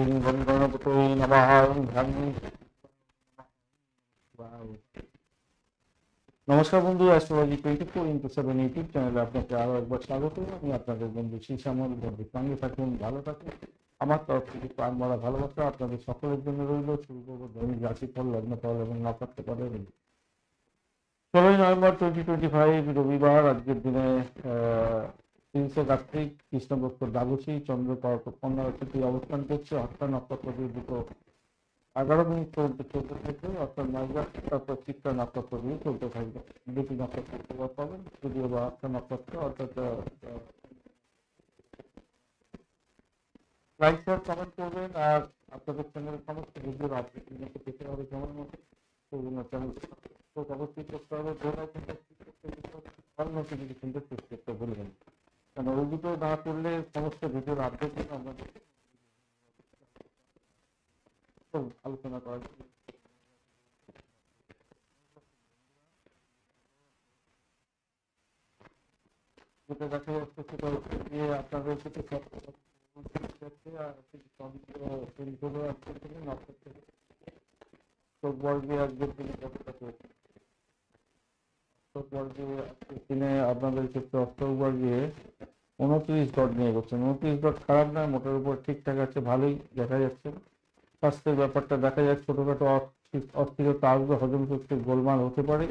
ওম গণপতয়ে নমঃ ওম ধান্যে। নমস্কার বন্ধু, অ্যাস্ট্রোলজি 24x7 ইউটিউব চ্যানেলে আপনাকে আরো একবার স্বাগত। আমি আপনাদের বন্ধু শ্যামল। বন্ধু সঙ্গে থাকুন, ভালো থাকুন। আমার তরফ থেকে প্রাণ ভরা ভালোবাসা আপনাদের সকলের জন্য রইল। শুরু করবো দৈনিক রাশিফল, লগ্নফল এবং নক্ষত্রফলের। 16 নভেম্বর 2025 রবিবার। আজকের দিনে 300 কার্তিক, কৃষ্ণপক্ষ দ্বাদশী, চন্দ্র কন্যা রাশিতে অবস্থান করছে। হত্যা নক্ষত্র দিয়ে দুটো 11 মিনিট পর্যন্ত চলতে থাকবে, অর্থাৎ নাইজা। তারপর চিত্রা নক্ষত্র দিয়ে চলতে থাকবে। দুটি নক্ষত্র প্রভাব পাবেন, যদিও বা হত্যা নক্ষত্র, অর্থাৎ লাইক শেয়ার কমেন্ট করবেন। আর আপনাদের চ্যানেলের সমস্ত ভিডিওর আপডেট পেতে হবে সময় মতো চ্যানেল অবশ্যই করতে হবে। বেল আইকনটা ক্লিক করতে হবে, অল নোটিফিকেশনটা প্রেস করতে ভুলবেন না। কারণ ওই দুটো না করলে সমস্ত ভিডিওর আপডেট আমাদের আলোচনা করা যায়। যেটা দেখা যাচ্ছে সেটা হচ্ছে যে আপনাদের সাথে দিনে আপনাদের ক্ষেত্রে অষ্টবর্গে 29 ডট নিয়ে করছেন। 29 ডট খারাপ নয়, মোটের উপর ঠিকঠাক আছে, ভালোই দেখা যাচ্ছে। স্বাস্থ্যের ব্যাপারটা দেখা যাচ্ছে ছোটখাটো অস্থিরতা আসবে, হজম করতে গোলমাল হতে পারে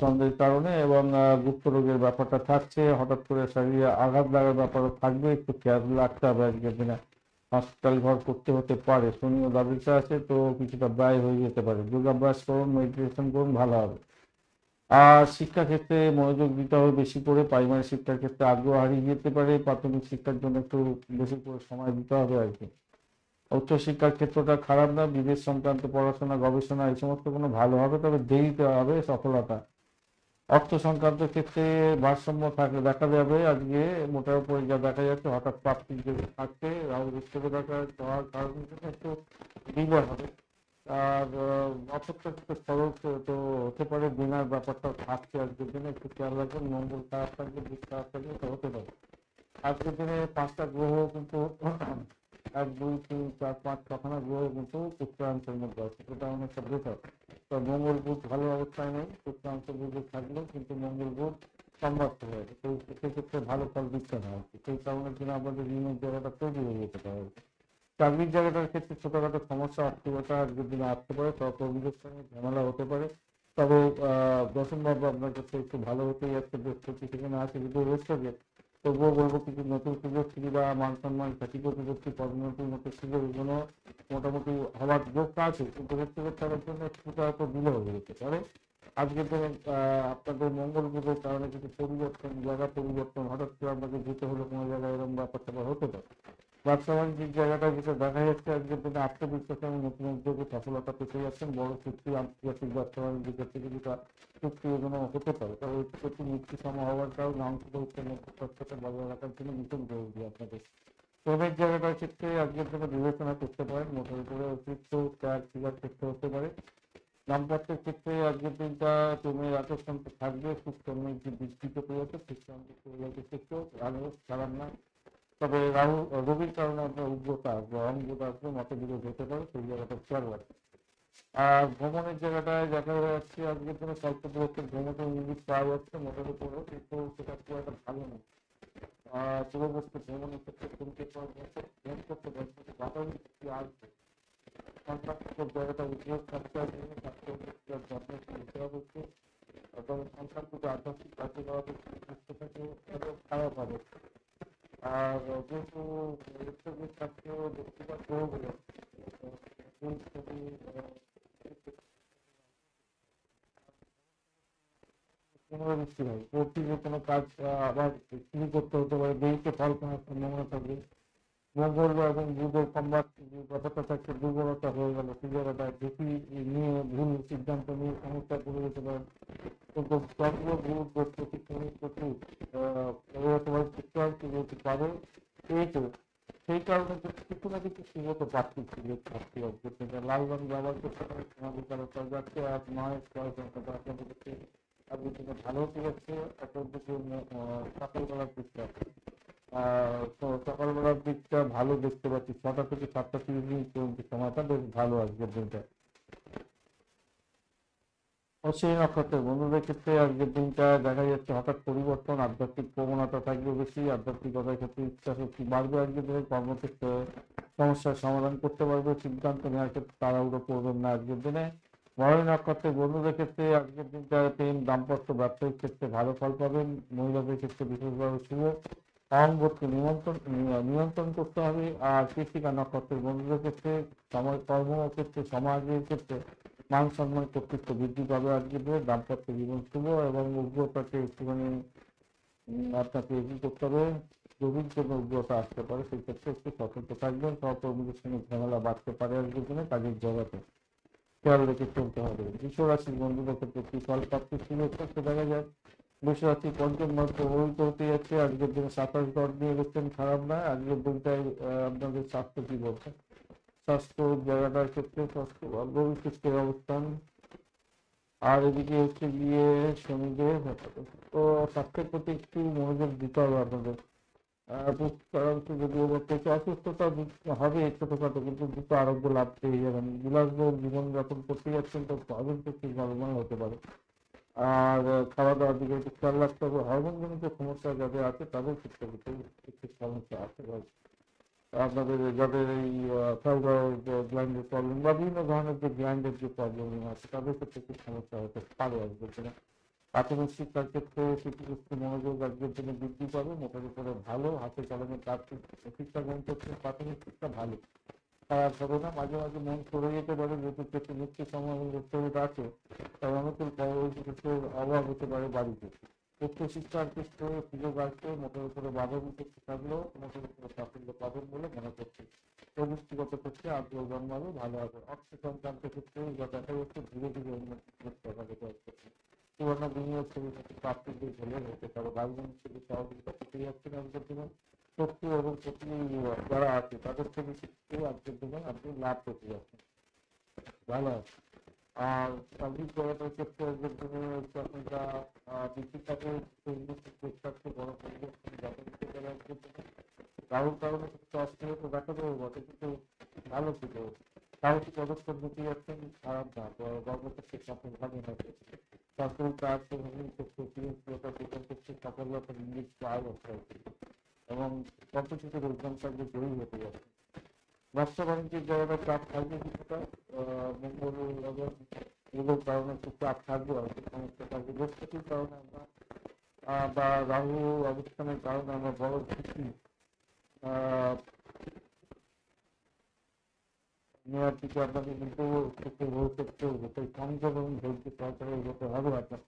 চন্দ্রের কারণে, এবং গুপ্ত রোগের ব্যাপারটা থাকছে। হঠাৎ করে শরীরে আঘাত লাগার ব্যাপারও থাকবে, একটু খেয়াল রাখতে হবে। আজকের দিনে হসপিটাল ঘর করতে হতে পারে, শনিও দাবিতে আছে, তো কিছুটা ব্যয় হয়ে যেতে পারে। যোগাভ্যাস করুন, মেডিটেশন করুন, ভালো হবে। আর শিক্ষাক্ষেত্রে মনোযোগ দিতে হবে বেশি করে। প্রাইমারি শিক্ষার ক্ষেত্রে আগ্রহ হারিয়ে যেতে পারে, প্রাথমিক শিক্ষার জন্য একটু বেশি করে সময় দিতে হবে আর কি। উচ্চশিক্ষার ক্ষেত্রটা খারাপ না, বিদেশ সংক্রান্ত পড়াশোনা, গবেষণা এই সমস্ত কোনো ভালো হবে, তবে দেরিতে হবে সফলতা। অর্থ সংক্রান্ত ক্ষেত্রে ভারসাম্য থাকলে দেখা যাবে। আজকে মোটার উপরে যা দেখা যাচ্ছে, হঠাৎ প্রাপ্তির যে থাকছে, রাহু হিসেবে দেখা যাওয়ার কারণে একটু ডিলে হবে। আর অর্থটা একটু খরচ তো হতে পারে, বিনার ব্যাপারটা থাকছে। আজকের দিনে একটু খেয়াল রাখবেন, মঙ্গল খারাপ থাকবে, দিক খারাপ থাকলে তো হতে পারে। আজকের দিনে 5টা গ্রহ কিন্তু 1, 2, 3, 4, 5, 6খানা গ্রহ কিন্তু উত্তরাংশের মধ্যে আছে, সেটা অনেকটা বেটার। তো মঙ্গল বুধ ভালো অবস্থায় নেই, উত্তরাংশের বুধে থাকলেও কিন্তু মঙ্গল বুধ সম্ভ্রান্ত হয়ে গেছে, সেক্ষেত্রে ভালো ফল দিচ্ছে না আর কি। সেই কারণের জন্য আমাদের ঋণের জায়গাটা তৈরি হয়ে যেতে পারে। চাকরির জায়গাটার ক্ষেত্রে ছোটখাটো সমস্যা, অস্থিরতা আজকের দিনে আসতে পারে, সহকর্মীদের সঙ্গে ঝামেলা হতে পারে। তবে দশমভাবে আপনার কাছে একটু ভালো হতেই যাচ্ছে, বৃহস্পতি সেখানে আছে, যদি রয়েছে। তবুও বলবো কিছু নতুন সুযোগ সুবিধা, মান সম্মান, খ্যাতি প্রতিপত্তি, পদোন্নতির মতো সুযোগগুলো মোটামুটি হওয়ার যোগটা আছে, কিন্তু ব্যক্তিগত করার জন্য কিছুটা হয়তো দিলে হয়ে যেতে পারে। আজকের দিনে আপনাদের মঙ্গল গ্রহের কারণে কিছু পরিবর্তন, জায়গা পরিবর্তন, হঠাৎ করে আপনাকে যেতে হলো কোনো জায়গায়, এরকম ব্যাপারটা হতে পারে। বর্তমান যে জায়গাটা যেটা দেখা যাচ্ছে, আজকের দিনে আত্মবিশ্বাস এবং নতুন উদ্যোগে সফলতা পেতে যাচ্ছেন। বড় চুক্তি আন্তর্জাতিক বর্তমান দিকের থেকে যেটা চুক্তি এগুলো হতে পারে, তবে একটু মুক্তি সম হওয়ার কারণে আংশিক স্বচ্ছতা বজায় রাখার জন্য ভীষণ জরুরি আপনাদের। প্রেমের জায়গাটার ক্ষেত্রে আজকের দিনে বিবেচনা করতে পারেন, মোটের উপরে অতিরিক্ত ত্যাগ স্বীকার করতে হতে পারে। দাম্পত্যের ক্ষেত্রে আজকের দিনটা প্রেমের আকর্ষণ থাকবে, খুব সমৃদ্ধি বৃদ্ধি পেতে যাচ্ছে, ক্ষেত্রেও ভালো, খারাপ না। তবে রবির কারণে আপনার উগ্রতা আসবে, অঙ্গতা আসবে, মতবিরোধ হতে পারে, সেই জায়গাটা খেয়াল রাখবে। আর ভ্রমণের জায়গাটায় দেখা যাচ্ছে আজকের দিনে স্বল্প দূরত্বের ভ্রমণের ইঙ্গিত পাওয়া যাচ্ছে মোটের উপরে, কিন্তু সেটা খুব একটা ভালো নয়। দূরবর্তী ভ্রমণের ক্ষেত্রে কমতে পাওয়া যাচ্ছে, ভ্রমণ করতে পারছে, বাতাবরণ কি আসবে, সন্তান জায়গাটা উদ্যোগ থাকতে হবে, যত্ন নিতে হবে, এবং সন্তান থেকে আধ্যাত্মিক কার্যকলাপে সুস্থ থাকে, খারাপ হবে। আর যেহেতু উচ্চবিদ ছাত্র ব্যক্তিগত গ্রহগুলো পুনরাবৃত্তি হয়, করছি যে কোনো কাজ আবার শুরু করতে হতে পারে, দেরিতে ফল পাওয়ার সম্ভাবনা থাকবে। মঙ্গল এবং বুধের সম্বাদ যে ব্যাপারটা থাকছে, দুর্বলতা হয়ে গেল, সেই জায়গাটা বেশি নিয়ে ভুল সিদ্ধান্ত নিয়ে সমস্যা করে যেতে পারে। কিন্তু চন্দ্র বুধ বৃহস্পতি শনি প্রচুর যেহেতু পাবে পেয়েছে, সেই কারণে কিছু না কিছু সুগত প্রাপ্তি সুযোগ থাকতে হবে। লাল রং ব্যবহার করতে পারে, সমাধিকারতা যাচ্ছে। আর নয় ছয় সংখ্যাটা আপনাদের কাছে আজকের দিনে ভালো হতে যাচ্ছে, আপনার দিকে সাফল করার চেষ্টা আছে। তো সকালবেলার দিকটা ভালো দেখতে পাচ্ছি, 6টা থেকে 7টা 30 মিনিট পর্যন্ত সময়টা বেশ ভালো আজকের দিনটা। অশ্বিনী নক্ষত্রের বন্ধুদের ক্ষেত্রে আজকের দিনটা দেখা যাচ্ছে হঠাৎ পরিবর্তন, আধ্যাত্মিক প্রবণতা থাকবে বেশি, আধ্যাত্মিকতার ক্ষেত্রে ইচ্ছা শক্তি বাড়বে আজকের দিনে, কর্মক্ষেত্রে সমস্যার সমাধান করতে পারবে, সিদ্ধান্ত নেওয়ার ক্ষেত্রে তাড়াহুড়ো করবেন না আজকের দিনে। মহালয়া নক্ষত্রের বন্ধুদের ক্ষেত্রে আজকের দিনটা প্রেম, দাম্পত্য, ব্যবসায়িক ক্ষেত্রে ভালো ফল পাবেন, মহিলাদের ক্ষেত্রে বিশেষভাবে শুভ, অহংবোধকে নিয়ন্ত্রণ করতে হবে। আর কৃত্তিকা নক্ষত্রের বন্ধুদের ক্ষেত্রে সময়, কর্মক্ষেত্রে, সমাজের ক্ষেত্রে মান সম্মান, কর্তৃত্ব বৃদ্ধি পাবে আজকের দিনে, দাম্পত্য জীবন শুভ এবং উগ্রতাকে একটুখানি আপনাকে এগিয়ে করতে হবে, গভীর জন্য উগ্রতা আসতে পারে, সেই ক্ষেত্রে একটু সতর্ক থাকবেন। সহকর্মীদের সঙ্গে ঝামেলা বাড়তে পারে আজকের দিনে, কাজের জায়গাতে খেয়াল রেখে চলতে হবে। বৃষ রাশির বন্ধুদের ক্ষেত্রে কি ফল প্রাপ্তি সুযোগ থাকতে দেখা যায়। বৃষ রাশি পঞ্চম ভাব প্রভাবিত হতে যাচ্ছে আজকের দিনে, 27 ঘর নিয়ে গেছেন, খারাপ নয় আজকের দিনটায়। আপনাদের স্বাস্থ্য কি বলছে, স্বাস্থ্য জায়গাটার ক্ষেত্রে স্বাস্থ্য গভীর সুস্থের অবস্থান। আর এদিকে হচ্ছে গিয়ে শনিদেব, তো স্বাস্থ্যের প্রতি একটু মনোযোগ দিতে হবে আপনাদের। যদিও একটু অসুস্থতা হবে ছোটখাটো, কিন্তু দ্রুত আরোগ্য লাভ পেয়ে যাবেন। বিলাসবহুল জীবনযাপন করতে যাচ্ছেন তো হজম শক্তি ভালোময় হতে পারে। আর খাওয়া দাওয়ার দিকে একটু খেয়াল রাখতে হবে, হরমোনজনিত সমস্যা যাদের আছে তাদের ক্ষেত্রে একটু সমস্যা আছে। আপনাদের যাদের এই থাইরয়েড গ্ল্যান্ডের প্রবলেম বা বিভিন্ন ধরনের যে গ্ল্যান্ডের যে প্রবলেম আছে তাদের ক্ষেত্রে একটু সমস্যা হতে পারে আজকের দিনে। প্রাথমিক শিক্ষার ক্ষেত্রে শিক্ষাক্ষেত্রে মনোযোগ আজকের দিনে বৃদ্ধি পাবে, মোটের উপরে ভালো, হাতে কলমে কাজ শিক্ষা গ্রহণ করছে, প্রাথমিক শিক্ষা ভালো, খারাপ হবে না। মাঝে মাঝে মন সরে যেতে পারে, যেহেতু পেটে নিত্য সময় আছে, তাই অনুকূল পরিবেশের অভাব হতে পারে বাড়িতে। উচ্চশিক্ষার ক্ষেত্রে সুযোগ আসবে, মোটের উপরে বাধা বিপত্তি থাকলেও মোটের উপরে সাফল্য পাবেন বলে মনে করছি। প্রযুক্তিগত ক্ষেত্রে আগ্রহ জন্মাবে, ভালো হবে। অর্থ সংক্রান্ত ক্ষেত্রে যা দেখা যাচ্ছে ধীরে ধীরে উন্নতি করতে হবে। পুরোনো বিনিয়োগ থেকে প্রাপ্তির দিক হলে হতে পারে, রাজনৈতিক থেকে সহযোগিতা পেতে যাচ্ছেন আজকের দিনে। শত্রু এবং প্রতিনিধি যারা আছে তাদের থেকে কিছু আজকের দিনে আপনি লাভ পেতে যাচ্ছেন, ভালো আছে। আর সার্ভিস জায়গাটার ক্ষেত্রে আজকের দিনে হচ্ছে আপনারা বিদ্যুৎটাকে চেষ্টাকে বড় পরিবর্তন দেখা দিতে পারে আজকের দিনে। কারোর কারণে কিছু অস্থিরতা দেখা দেবে বটে, কিন্তু ভালো ছিল। সাহসী পদক্ষেপ নিতে যাচ্ছেন, খারাপ না, কর্মক্ষেত্রে সফল হবে না। সরকারি কাজ ক্ষেত্রে সাফল্যতা ইঙ্গিত পাওয়া যাচ্ছে এবং কম্পিটিটিভ এক্সাম কাজে জয়ী হতে যাচ্ছে। ব্যবসা বাণিজ্যের জায়গাটা চাপ থাকবে কিছুটা, মঙ্গল এবং এগুলোর কারণে একটু চাপ থাকবে, অনেক সমস্যা থাকবে। বৃহস্পতির কারণে আমরা বা রাহু অবস্থানের কারণে আমরা বড় ঝুঁকি নেওয়ার দিকে আপনাকে কিন্তু একটু ভবিষ্যৎ সেই সংযম এবং ধৈর্য সহকারে এগোতে হবে আপনার।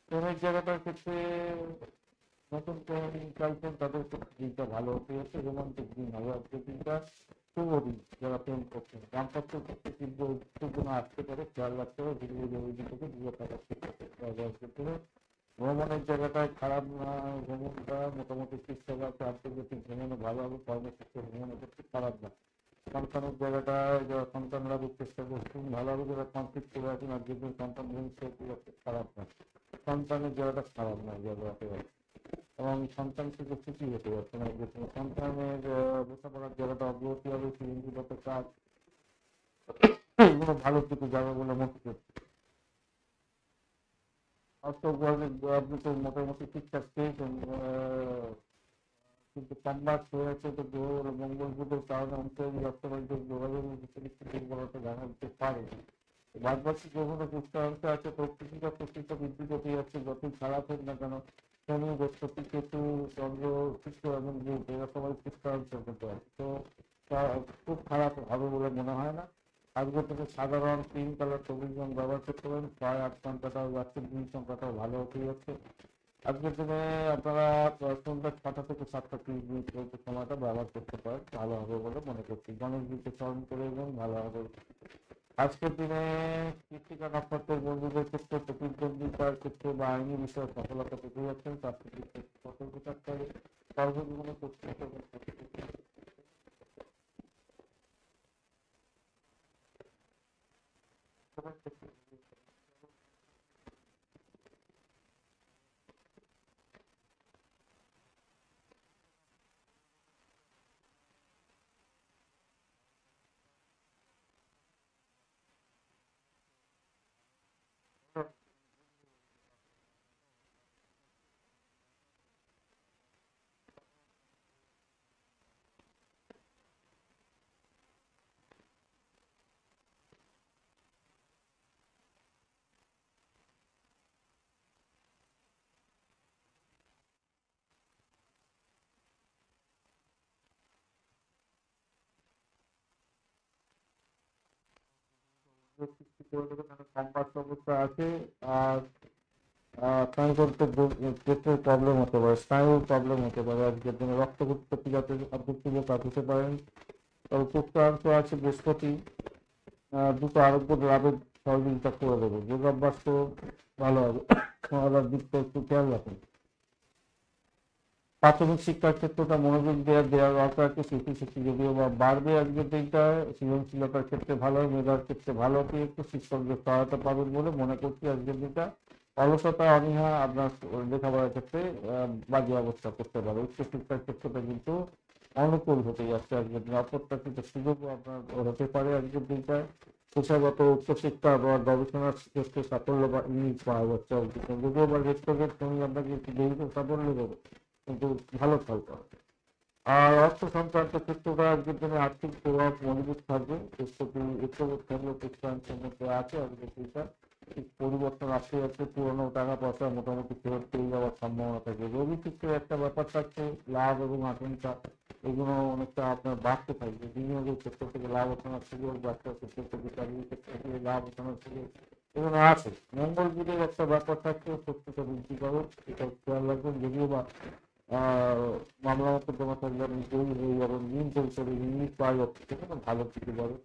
প্রেমের জায়গাটার ক্ষেত্রে নতুন প্রেমী চাইছেন তাদের ক্ষেত্রে দিনটা ভালো হতে যাচ্ছে, রোমান্টিক দিন হবে আজকের দিনটা, শুভ দিন যারা প্রেম করছেন। দাম্পত্য ক্ষেত্রে তীব্র উত্তেজনা আসতে পারে, খেয়াল রাখতে হবে, ধীরে ধীরে ওই দিক থেকে দূরে থাকার চেষ্টা করতে হবে আজকের দিনে। ভ্রমণের জায়গাটায় খারাপ না, ভ্রমণটা মোটামুটি ঠিকঠাক আছে, আন্তর্জাতিক ভ্রমণে ভালো হবে, কর্মক্ষেত্রে ভ্রমণের ক্ষেত্রে খারাপ না। সন্তানের জায়গাটায় যারা সন্তান লাভের চেষ্টা করছেন ভালো হবে, যারা কনফ্লিক্ট করে আছেন আর যেদিন সন্তান ভবিষ্যৎ খারাপ না, সন্তানের জায়গাটা খারাপ না জায়গাতে আছে। এবং সন্তান থেকে খুশি হতে যাচ্ছে না, যে সন্তানের লেখাপড়ার জায়গাটা অগ্রগতি হবে, সৃজনশীলতা কাজ এগুলো ভালো কিছু যাবে বলে মনে করছি। আপনি তো মোটামুটি ঠিকঠাক পেয়েছেন, কিন্তু কমবাস হয়ে আছে, তো গ্রহ মঙ্গল বুধের কারণে অন্তর ব্যবসা বাণিজ্যের যোগাযোগের ভিতরে একটু দুর্বলতা দেখা দিতে পারে। বাদ বাকি গ্রহণে সুস্থাংশ আছে, প্রকৃতিটা বৃদ্ধি করতে যাচ্ছে, যতই খারাপ হোক না কেন। শনি, বৃহস্পতি, কেতু, চন্দ্র, শুক্র এবং বুধ এরা সবাই সুস্থাংশ করতে আছে, তো খুব খারাপ হবে বলে মনে হয় না। আজকে থেকে সাধারণ পিঙ্ক কালার সবুজ রং ব্যবহার করতে পারেন, 6, 8 সংখ্যাটাও যাচ্ছে, 2 সংখ্যাটাও ভালো হতে যাচ্ছে। আজকের দিনে আপনারা সন্ধ্যা 6টা থেকে 7টা 30 মিনিট পর্যন্ত সময়টা ব্যবহার করতে পারেন, ভালো হবে বলে মনে করছি। গণেশজিকে স্মরণ করে এবং ভালো হবে। আজকের দিনে কৃত্তিকা নক্ষত্রের বন্ধুদের ক্ষেত্রে প্রতিদ্বন্দ্বিতার ক্ষেত্রে বা আইনি বিষয়ে সফলতা পেতে যাচ্ছেন, তার থেকে সতর্ক থাকতে হবে। সর্বজীবনে কর্তৃত্ব সৃষ্টি করে দেবে, কারণ কম্পাস অবস্থা আছে। আর স্নায়ু করতে পেটের প্রবলেম হতে পারে, স্নায়ুর প্রবলেম হতে পারে, আজকের দিনে রক্ত প্রতিরোধ যুবক হতে পারেন। তবে শুক্রান্ত আছে বৃহস্পতি, দুটো আরোগ্য লাভের সহযোগিতা করে দেবে। যোগাভ্যাস তো ভালো হবে, খাওয়ার দিকটা একটু খেয়াল রাখুন। প্রাথমিক শিক্ষার ক্ষেত্রটা মনোযোগ দেওয়ার দরকার আছে। স্মৃতিশক্তি যদিও বা বাড়বে আজকের দিনটা, সৃজনশীলতার ক্ষেত্রে ভালো, মেধার ক্ষেত্রে ভালো, একটু শিক্ষকদের সহায়তা পাবেন বলে মনে করছি আজকের দিনটা। অলসতা অনীহা আপনার লেখাপড়ার ক্ষেত্রে বাজে অবস্থা করতে পারে। উচ্চশিক্ষার ক্ষেত্রটা কিন্তু অনুকূল হতে যাচ্ছে আজকের দিনে, অপ্রত্যাশিত সুযোগও আপনার হতে পারে আজকের দিনটায়। পেশাগত উচ্চশিক্ষা বা গবেষণার ক্ষেত্রে সাফল্য বা ইঙ্গিত পাওয়া যাচ্ছে আজকের দিনে। যদিও বা রেস্টুরেন্ট তুমি আপনাকে একটু দেরিতে সাফল্য দেবে, কিন্তু ভালো ফল পাওয়া যায়। আর অর্থ সংক্রান্ত ক্ষেত্রটা আজকের দিনে আর্থিক প্রভাব মজবুত থাকবে। বৃহস্পতি একটু থাকলেও প্রতিষ্ঠানের মধ্যে আছে আজকের দিনটা। ঠিক পরিবর্তন আসতে যাচ্ছে, পুরোনো টাকা পয়সা মোটামুটি ফেরত পেয়ে যাওয়ার সম্ভাবনা থাকে। রবি ক্ষেত্রে একটা ব্যাপার থাকছে, লাভ এবং আকাঙ্ক্ষা এগুলো অনেকটা আপনার বাড়তে থাকবে। বিনিয়োগের ক্ষেত্র থেকে লাভ ওঠানোর সুযোগ, ব্যবসার ক্ষেত্র থেকে, চাকরির ক্ষেত্র থেকে লাভ ওঠানোর সুযোগ এগুলো আছে। মঙ্গল যুগের একটা ব্যাপার থাকছে, সত্যতা বৃদ্ধি করো, এটা খেয়াল রাখবেন। যদিও বা মামলা মোকদ্দমা থাকলে আপনি জয়ী হয়ে যাবেন, ঋণ পরিশোধে রিলিফ পাওয়া যাচ্ছে, সেখানে ভালো কিছু পাবে।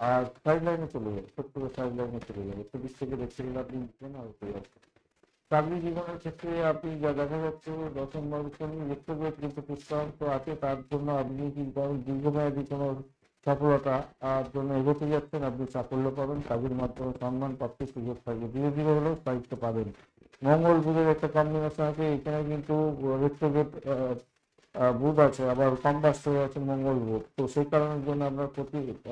আর সাইড লাইনে চলে যাবে, সত্যতা সাইড লাইনে চলে যাবে, সেদিক থেকে দেখতে গেলে আপনি হতে যাচ্ছে। চাকরি জীবনের ক্ষেত্রে আপনি যা দেখা যাচ্ছে, দশম বাবুর ব্যক্তিগত কিন্তু পুষ্পাংশ আছে, তার জন্য আপনি কিন্তু দীর্ঘমেয়াদী কোনো সফলতা জন্য এগোতে যাচ্ছেন, আপনি সাফল্য পাবেন, কাজের মাধ্যমে সম্মান প্রাপ্তির সুযোগ থাকবে, ধীরে ধীরে হলেও সাহিত্য পাবেন। মঙ্গল বুধের একটা কম্বিনেশন আছে, এখানে কিন্তু ব্যক্তিগত বুধ আছে, আবার কম্বাস আছে মঙ্গল বুধ, তো সেই কারণের জন্য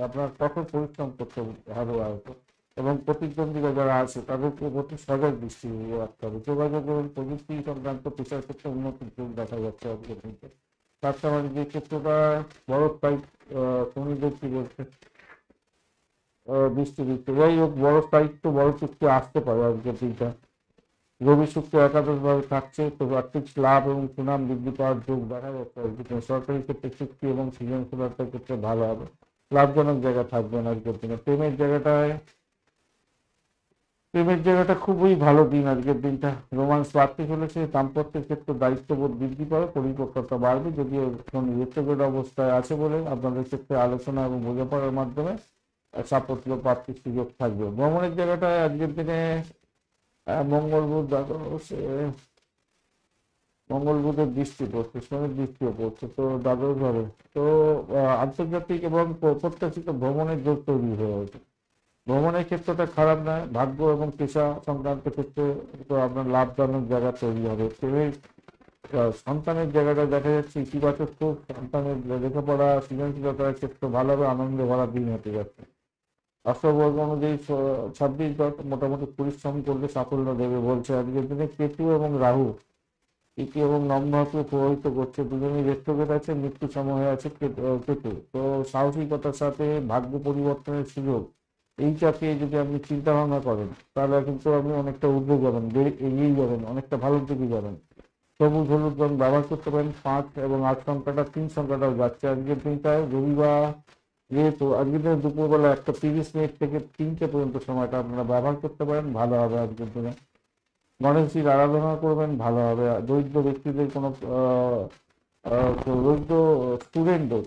আপনার কঠোর পরিশ্রম করতে হবে হয়তো, এবং প্রতিদ্বন্দ্বীরা যারা আছে তাদেরকে প্রতি সজাগ দৃষ্টি রাখতে হবে। যোগাযোগ এবং প্রযুক্তি সংক্রান্ত পেশার ক্ষেত্রে উন্নতির যোগ দেখা যাচ্ছে আজকের দিনে। ব্যবসা বাণিজ্যের ক্ষেত্রটা বড় প্রায় শ্রমিকদের কি বলছে দৃষ্টি দিচ্ছে। যাই হোক, বড় স্থায়িত্ব বড় চুক্তি আসতে পারে আজকের দিনটা। রবি শুক্র একাদশ ভাবে থাকছে, তো আর্থিক লাভ এবং সুনাম বৃদ্ধি পাওয়ার যোগ দেখা যাচ্ছে। সরকারি ক্ষেত্রে চুক্তি এবং সৃজনশীলতার ক্ষেত্রে ভালো হবে, লাভজনক জায়গা থাকবে না আজকের দিনে। প্রেমের জায়গাটা খুবই ভালো দিন আজকের দিনটা। রোমান্স বাড়তে চলেছে, দাম্পত্যের ক্ষেত্রে দায়িত্ববোধ বৃদ্ধি পাবে, পরিপক্কতা বাড়বে। যদিও এখন রেট্রোগ্রেড অবস্থায় আছে বলে আপনাদের ক্ষেত্রে আলোচনা এবং বোঝাপড়ার মাধ্যমে সাফল্য প্রাপ্তির সুযোগ থাকবে। ভ্রমণের জায়গাটায় আজকের দিনে মঙ্গল বুধ মঙ্গল বুধের দৃষ্টি পড়ছে, শনির দৃষ্টিও পড়ছে, তো দ্বাদশ ভাবে, তো আন্তর্জাতিক এবং প্রত্যাশিত ভ্রমণের যোগ তৈরি হয়ে ওঠে। ভ্রমণের ক্ষেত্রটা খারাপ নয়, ভাগ্য এবং পেশা সংক্রান্ত ক্ষেত্রে তো আপনার লাভজনক জায়গা তৈরি হবে। সন্তানের জায়গাটা দেখা যাচ্ছে ইতিবাচক, খুব সন্তানের লেখাপড়া সৃজনশীলতার ক্ষেত্রে ভালোভাবে আনন্দে ভরা দিন হতে যাচ্ছে। অষ্টবর্গ অনুযায়ী 26 মোটামুটি পরিশ্রম করলে সাফল্য দেবে বলছে আজকের দিনে। কেতু এবং রাহু ইতি এবং নম্রকে প্রভাবিত করছে, দুজনেই রেট্রোগেট আছে, মৃত্যু সময় আছে কেতু, তো সাহসিকতার সাথে ভাগ্য পরিবর্তনের সুযোগ, এইটাকে যদি আপনি চিন্তা ভাবনা করেন তাহলে কিন্তু আপনি অনেকটা ঊর্ধ্বে যাবেন, এগিয়ে যাবেন, অনেকটা ভালোর দিকে যাবেন। সবুজ হলুদ রং ব্যবহার করতে পারেন। 5 এবং 8 সংখ্যাটা, 3 সংখ্যাটাও যাচ্ছে আজকের দিনটায়। রবিবার যেহেতু আজকের দিনে দুপুরবেলা 1:30 থেকে 3টে পর্যন্ত সময়টা আপনারা ব্যবহার করতে পারেন, ভালো হবে আজকের দিনে। গণেশজির আরাধনা করবেন, ভালো হবে। দরিদ্র ব্যক্তিদের কোনো দরিদ্র স্টুডেন্টদের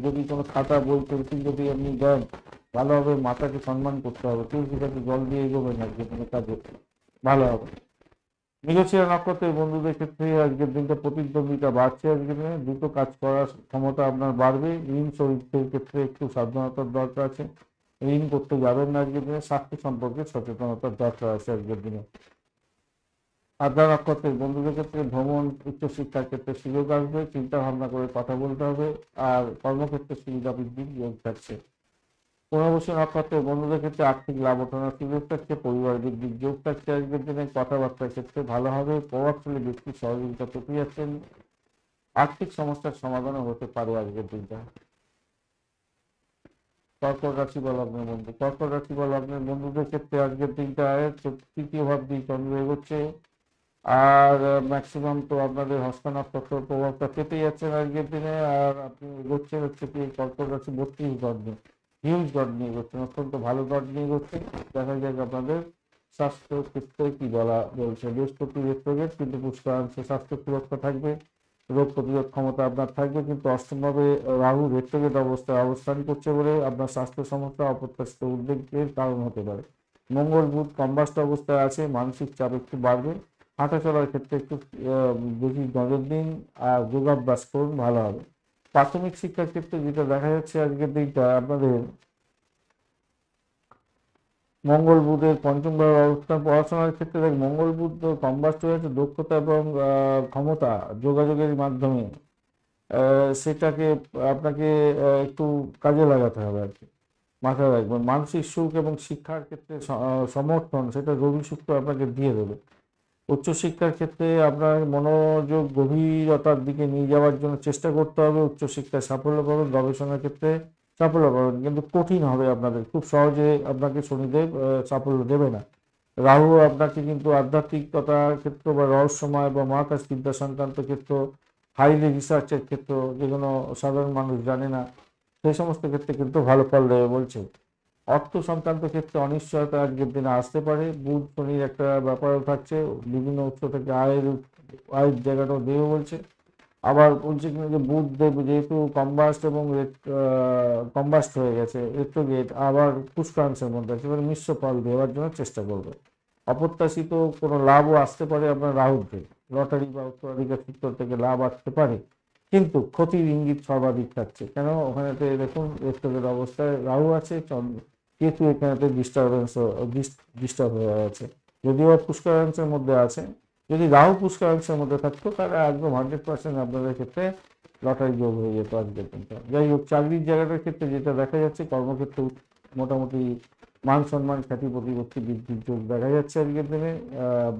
যদি কোনো খাতা বই পেন্সিল যদি আপনি দেন, ভালো হবে। মাতাকে সম্মান করতে হবে, তুলসী গাছে জল দিয়ে এগোবেন আজকের দিনে, কাজে ভালো হবে। মৃগশিরা নক্ষত্রের বন্ধুদের ক্ষেত্রে আজকের দিনটা প্রতিদ্বন্দ্বিতা বাড়ছে আজকের দিনে, দ্রুত কাজ করার ক্ষমতা আপনার বাড়বে। ঋণ শরীরের ক্ষেত্রে একটু সাবধানতার দরকার আছে, ঋণ করতে যাবেন না আজকের দিনে। স্বাস্থ্য সম্পর্কে সচেতনতার দরকার আছে আজকের দিনে। আদ্রা নক্ষত্রের বন্ধুদের ক্ষেত্রে ভ্রমণ, উচ্চশিক্ষার ক্ষেত্রে সুযোগ আসবে, চিন্তা ভাবনা করে কথা বলতে হবে। আর কর্মক্ষেত্রে সুবিধা বৃদ্ধির যোগ থাকছে। পুনর্বসু নক্ষত্রের বন্ধুদের ক্ষেত্রে আর্থিক লাভ ওঠানোর সুযোগ থাকছে, পরিবার বৃদ্ধির যোগ থাকছে আজকের দিনে। কথাবার্তার ক্ষেত্রে ভালো হবে, প্রভাবশালী ব্যক্তির সহযোগিতা পেতে যাচ্ছেন। আর্থিক সমস্যার সমাধানও হতে পারে আজকের দিনটা। কর্কট রাশি বা লগ্নের বন্ধুদের ক্ষেত্রে আজকের দিনটায় তৃতীয় ভাব দিয়ে চন্দ্র এগোচ্ছে। আর ম্যাক্সিমাম তো আপনাদের হস্ত নক্ষত্র প্রভাবটা পেতে যাচ্ছেন আজকের দিনে। আর আপনি এগোচ্ছেন হচ্ছে কি কর্কট রাশি 32 লগ্নে, হিউজ ডট নিয়ে করছেন, অত্যন্ত ভালো ডট নিয়ে করছেন। দেখা যাক আপনাদের স্বাস্থ্য ক্ষেত্রে কি বলছে। বৃহস্পতি রেট্রোগেট, কিন্তু পুষ্করাংশে স্বাস্থ্য সুরক্ষা থাকবে, রোগ প্রতিরোধ ক্ষমতা আপনার থাকবে, কিন্তু অষ্টমভাবে রাহু রেট্রোগেট অবস্থায় অবস্থান করছে বলে আপনার স্বাস্থ্য সমস্যা অপ্রত্যাশিত উদ্বেগের কারণ হতে পারে। মঙ্গল বুধ কম্বাস্ট অবস্থায় আছে, মানসিক চাপ একটু বাড়বে। হাঁটা চলার ক্ষেত্রে একটু বেশি নজর দিন আর যোগাভ্যাস করুন, ভালো হবে। প্রাথমিক শিক্ষার ক্ষেত্রে যেটা দেখা যাচ্ছে আজকের দিনটা আপনাদের মঙ্গল বুধের পঞ্চম ভাবে অবস্থান, পড়াশোনার ক্ষেত্রে দেখ মঙ্গল বুধ কম্বাস্ট হয়েছে দক্ষতা এবং ক্ষমতা যোগাযোগের মাধ্যমে, সেটাকে আপনাকে একটু কাজে লাগাতে হবে আর কি, মাথায় রাখবেন। মানসিক সুখ এবং শিক্ষার ক্ষেত্রে সমর্থন সেটা রবি শুক্র আপনাকে দিয়ে দেবে। উচ্চশিক্ষার ক্ষেত্রে আপনার মনোযোগ গভীরতার দিকে নিয়ে যাওয়ার জন্য চেষ্টা করতে হবে, উচ্চশিক্ষায় সাফল্য পাবেন। গবেষণার ক্ষেত্রে সাফল্য পাবেন, কিন্তু কঠিন হবে আপনাদের, খুব সহজে আপনাকে শনিদেব সাফল্য দেবে না। রাহু আপনাকে কিন্তু আধ্যাত্মিকতার ক্ষেত্র বা রহস্যময় বা মহাকাশ বিদ্যা সংক্রান্ত ক্ষেত্র, হাইলি রিসার্চের ক্ষেত্র, যেগুলো সাধারণ মানুষ জানে না, সেই সমস্ত ক্ষেত্রে কিন্তু ভালো ফল দেবে বলছে। অর্থ সংক্রান্ত ক্ষেত্রে অনিশ্চয়তা আজকের দিনে আসতে পারে। বুধ শনির একটা ব্যাপারও থাকছে, বিভিন্ন উৎস থেকে আয়ের জায়গাটাও দেবে বলছে। আবার বলছে কিনা যে বুধ দেব যেহেতু কম্বাস্ট এবং কম্বাস্ট হয়ে গেছে রেট্রোগেট, আবার পুষ্করাংশের মধ্যে আছে, এবার মিশ্র ফল দেওয়ার জন্য চেষ্টা করবে। অপ্রত্যাশিত কোনো লাভও আসতে পারে আপনার রাহুতে, লটারি বা উত্তরাধিকার সূত্র থেকে লাভ আসতে পারে, কিন্তু ক্ষতির ইঙ্গিত সর্বাধিক থাকছে। কেন? ওখানেতে দেখুন রেট্রোগেট অবস্থায় রাহু আছে, কেতু এখানেতে ডিস্টার্ব হয়ে আছে। যদিও পুষ্করাংশের মধ্যে আছে, যদি রাহু পুষ্করাংশের মধ্যে থাকতো তাহলে একদম 100% আপনাদের ক্ষেত্রে লটারি যোগ হয়ে যেত আজকের দিনটা। যাই হোক, চাকরির জায়গাটার ক্ষেত্রে যেটা দেখা যাচ্ছে, কর্মক্ষেত্রে মোটামুটি মান সম্মান খ্যাতি প্রতিপত্তি বৃদ্ধির যোগ দেখা যাচ্ছে আজকের দিনে।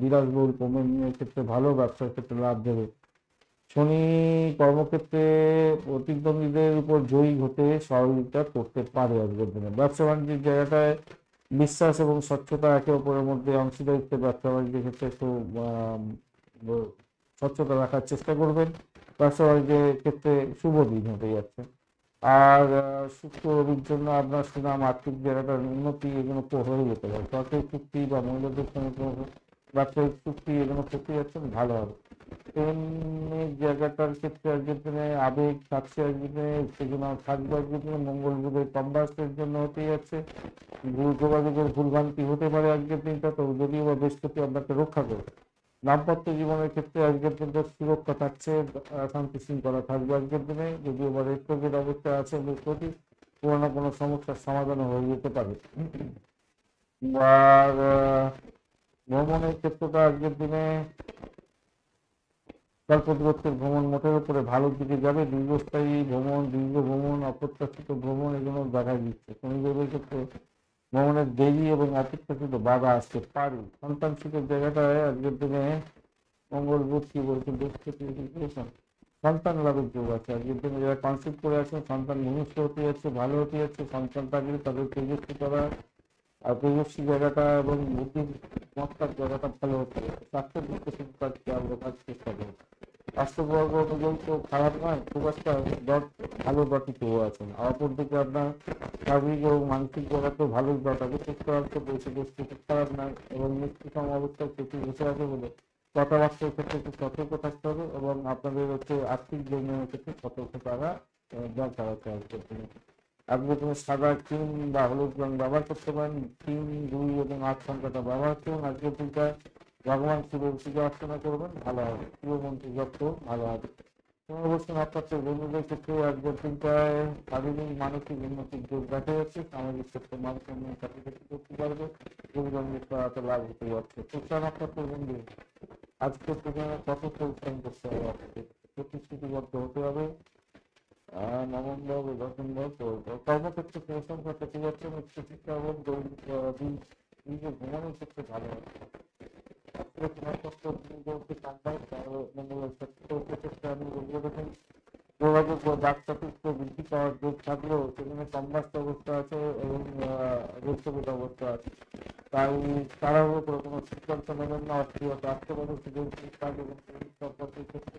বিলাসবহুল ভ্রমণের ক্ষেত্রে ভালো, ব্যবসার ক্ষেত্রে লাভ দেবে। শনি কর্মক্ষেত্রে প্রতিদ্বন্দ্বীদের উপর জয়ী হতে সহযোগিতা করতে পারে আজকের দিনে। ব্যবসা বাণিজ্যের জায়গাটায় বিশ্বাস এবং স্বচ্ছতা, একে অপরের মধ্যে অংশীদারিত্বের ব্যবসা বাণিজ্যের ক্ষেত্রে একটু স্বচ্ছতা রাখার চেষ্টা করবেন। ব্যবসা বাণিজ্যের ক্ষেত্রে শুভ দিন হতে যাচ্ছে। আর শুক্র রবির জন্য আপনার সুনাম, আর্থিক জায়গাটার উন্নতি, এগুলো তো হয়ে যেতে পারে। সরকারি চুক্তি বা মহিলাদের সঙ্গে ব্যবসায়িক চুক্তি এগুলো করতে যাচ্ছেন, ভালো হবে। প্রেমের জায়গাটার ক্ষেত্রে আজকের দিনে আবেগ থাকছে, আজকের দিনে উত্তেজনা থাকবে। আজকের দিনে মঙ্গল বুধের কম্বাস্টের জন্য হতে যাচ্ছে, যোগাযোগের ভুলভ্রান্তি হতে পারে আজকের দিনটা, তো যদিও বা বৃহস্পতি আপনাকে রক্ষা করবে। দাম্পত্য জীবনের ক্ষেত্রে আজকের দিনটা সুরক্ষা থাকছে, শান্তি শৃঙ্খলা থাকবে আজকের দিনে। যদিও বা রেট্রোগেট অবস্থা আছে বৃহস্পতি, পুরোনো কোনো সমস্যার সমাধান হয়ে যেতে পারে। আর ভ্রমণের ক্ষেত্রটা আজকের দিনে স্বল্প দূরত্বের ভ্রমণ মোটের উপরে ভালোর দিকে যাবে। দীর্ঘস্থায়ী ভ্রমণ, দীর্ঘ ভ্রমণ, অপ্রত্যাশিত ভ্রমণ, এগুলো দেখা দিচ্ছে। শনিদেবের ক্ষেত্রে ভ্রমণের দেরি এবং অপ্রত্যাশিত বাধা আসতে পারে। সন্তান সুখের জায়গাটায় আজকের দিনে মঙ্গল বুধ কি বলছেন, সন্তান লাভের যোগ আছে আজকের দিনে। যারা কনসেপ্ট করে আছেন সন্তান ভূমিষ্ঠ হতে যাচ্ছে, ভালো হতে যাচ্ছে। সন্তান থাকলে তাদের তেজস্বী করা আর তেজস্বী জায়গাটা এবং বুদ্ধিমত্তার জায়গাটা ভালো হতে যাচ্ছে। স্বাস্থ্যের দিকে চিন্তা রাখার চেষ্টা করবে। স্বাস্থ্যবর্গ অনুযায়ী তো খারাপ নয়, খুব একটা ডট ভালো ডটই পেয়ে আছেন। আর অপরদিকে আপনার শারীরিক এবং মানসিক জায়গাতেও ভালোই ডট আছে, সুস্থ রাখতে বলছে, পরিস্থিতি খারাপ নয় এবং মৃত্যুসম অবস্থায় ক্ষতি বসে আছে বলে কথাবার্তার ক্ষেত্রে একটু সতর্ক থাকতে হবে এবং আপনাদের হচ্ছে আর্থিক লেনদেনের ক্ষেত্রে সতর্ক থাকা দরকার আছে আজকের দিনে। আপনি কোনো সাদা ক্রিম বা হলুদ রং ব্যবহার করতে পারেন। 3, 2 এবং 8 সংখ্যাটা ব্যবহার করুন আজকের দিনটায়। ভগবান শিবের পূজা অর্চনা করবেন, ভালো হবে। শিব মন্ত্র জপ করুন, ভালো হবে। পুনর্বসন নক্ষত্র বন্ধুদের ক্ষেত্রে আজকের দিনটায় শারীরিক মানসিক উন্নতির যোগ দেখা যাচ্ছে। সামাজিক ক্ষেত্রে মানুষ উন্নয়ন কাছাকাছি করতে পারবে, যোগদানের করাতে লাভ হতে যাচ্ছে। পুষ্টা নক্ষত্র বন্ধু আজকের দিনে কত পরিশ্রম করতে হবে, আপনাকে প্রতিশ্রুতিবদ্ধ হতে হবে। নভেম্বর ডিসেম্বর কর্মক্ষেত্রে পরিশ্রম করতে যাচ্ছেন। উচ্চশিক্ষা এবং ভ্রমণের ক্ষেত্রে ভালো হবে। যোগাযোগ ও ডাক্তারত্ব বৃদ্ধি পাওয়ার যোগ থাকলেও সেখানে কম্বাস্ট অবস্থা আছে এবং রেস্ট্রোগেট অবস্থা আছে। তাই তাড়াহুড়ো করে কোনো সিদ্ধান্ত নেবেন না। অস্থিরতা আসতে পারে, সুযোগ কাজ এবং সম্পর্কের ক্ষেত্রে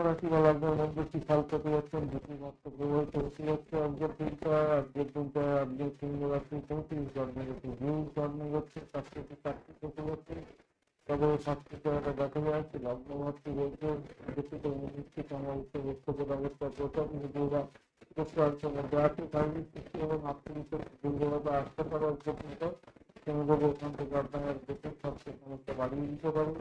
রাশি বা লগ্নের মধ্যে কি ফল পেতে যাচ্ছেন দুটি মাত্র প্রবাহিত হতে যাচ্ছে আজকের সিংহ রাশি 34 জন্মে গেছে, ভিউ জন্মে গেছে, 4 থেকে 4 পেতে যাচ্ছে। তবে স্বাস্থ্যের একটা দেখা যাচ্ছে লগ্নমাত্রী বলছে গতিতে উন্নতি সমাবেশ বক্তব্য অবস্থা প্রথম নিজেরা প্রশ্নের মধ্যে আছে শারীরিক সুস্থ এবং আত্মবিশ্বাস দুর্বলতা আসতে পারে পর্যন্ত কোনোভাবে ওখান থেকে আপনার দেশের স্বাস্থ্য সমস্যা বাড়িয়ে দিতে পারে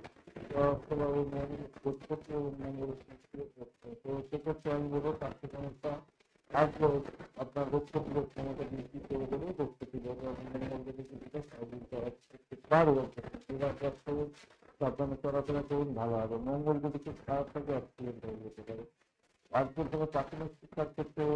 অর্থভাবে মন উৎপত্তি এবং মঙ্গল সৃষ্টি করতে। তো সেক্ষেত্রে আমি বলবো স্বাস্থ্য সমস্যা আসলেও আপনার রোগ প্রতিরোধ ক্ষমতা বৃদ্ধি করে দেবে, রোগ প্রতিরোধ মঙ্গল কিছুটা স্বাভাবিক করার পারবে। সাবধানে চলাফেরা করুন, ভালো হবে। মঙ্গল যদি খুব খারাপ থাকে অ্যাক্সিডেন্ট হয়ে যেতে পারে। আজকের কোনো প্রাথমিক শিক্ষার ক্ষেত্রেও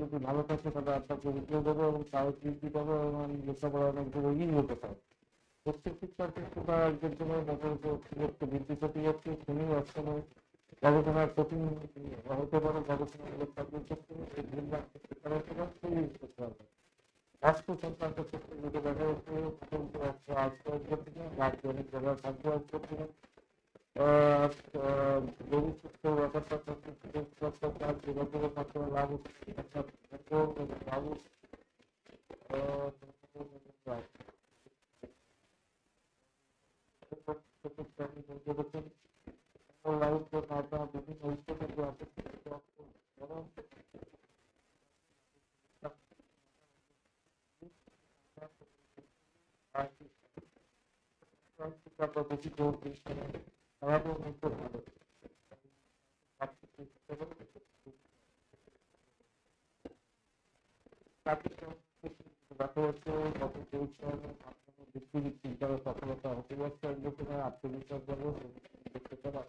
যদি ভালো থাকে তাহলে আপনাকে উঠে দেবে এবং তাও বৃদ্ধি পাবে এবং লেখাপড়া অনেক দূর এগিয়ে যেতে পারে। প্রত্যেক শিক্ষার ক্ষেত্রে বা একজন সময় মোটর বৃদ্ধি পেতে যাচ্ছে শনি অষ্টমে গবেষণার কঠিন হতে পারে, গবেষণামূলক কাজের ক্ষেত্রে এই ভিন্ন করতে হবে। স্বাস্থ্য সংক্রান্ত ক্ষেত্রে যেটা দেখা যাচ্ছে আজকে রাজ্য অনেক জায়গায় থাকবে আজকের দিনে গরু সুস্থ ব্যাপারটা কাজ যোগাযোগের মাধ্যমে লাভ লাভ বেশি জোর দিই আমাদের মধ্যে ভালো দেখা যাচ্ছে গত 23 সালে ব্যক্তিগত চিন্তার সফলতা হতে যাচ্ছে একজন আত্মবিশ্বাস যাবে দেখতে পারে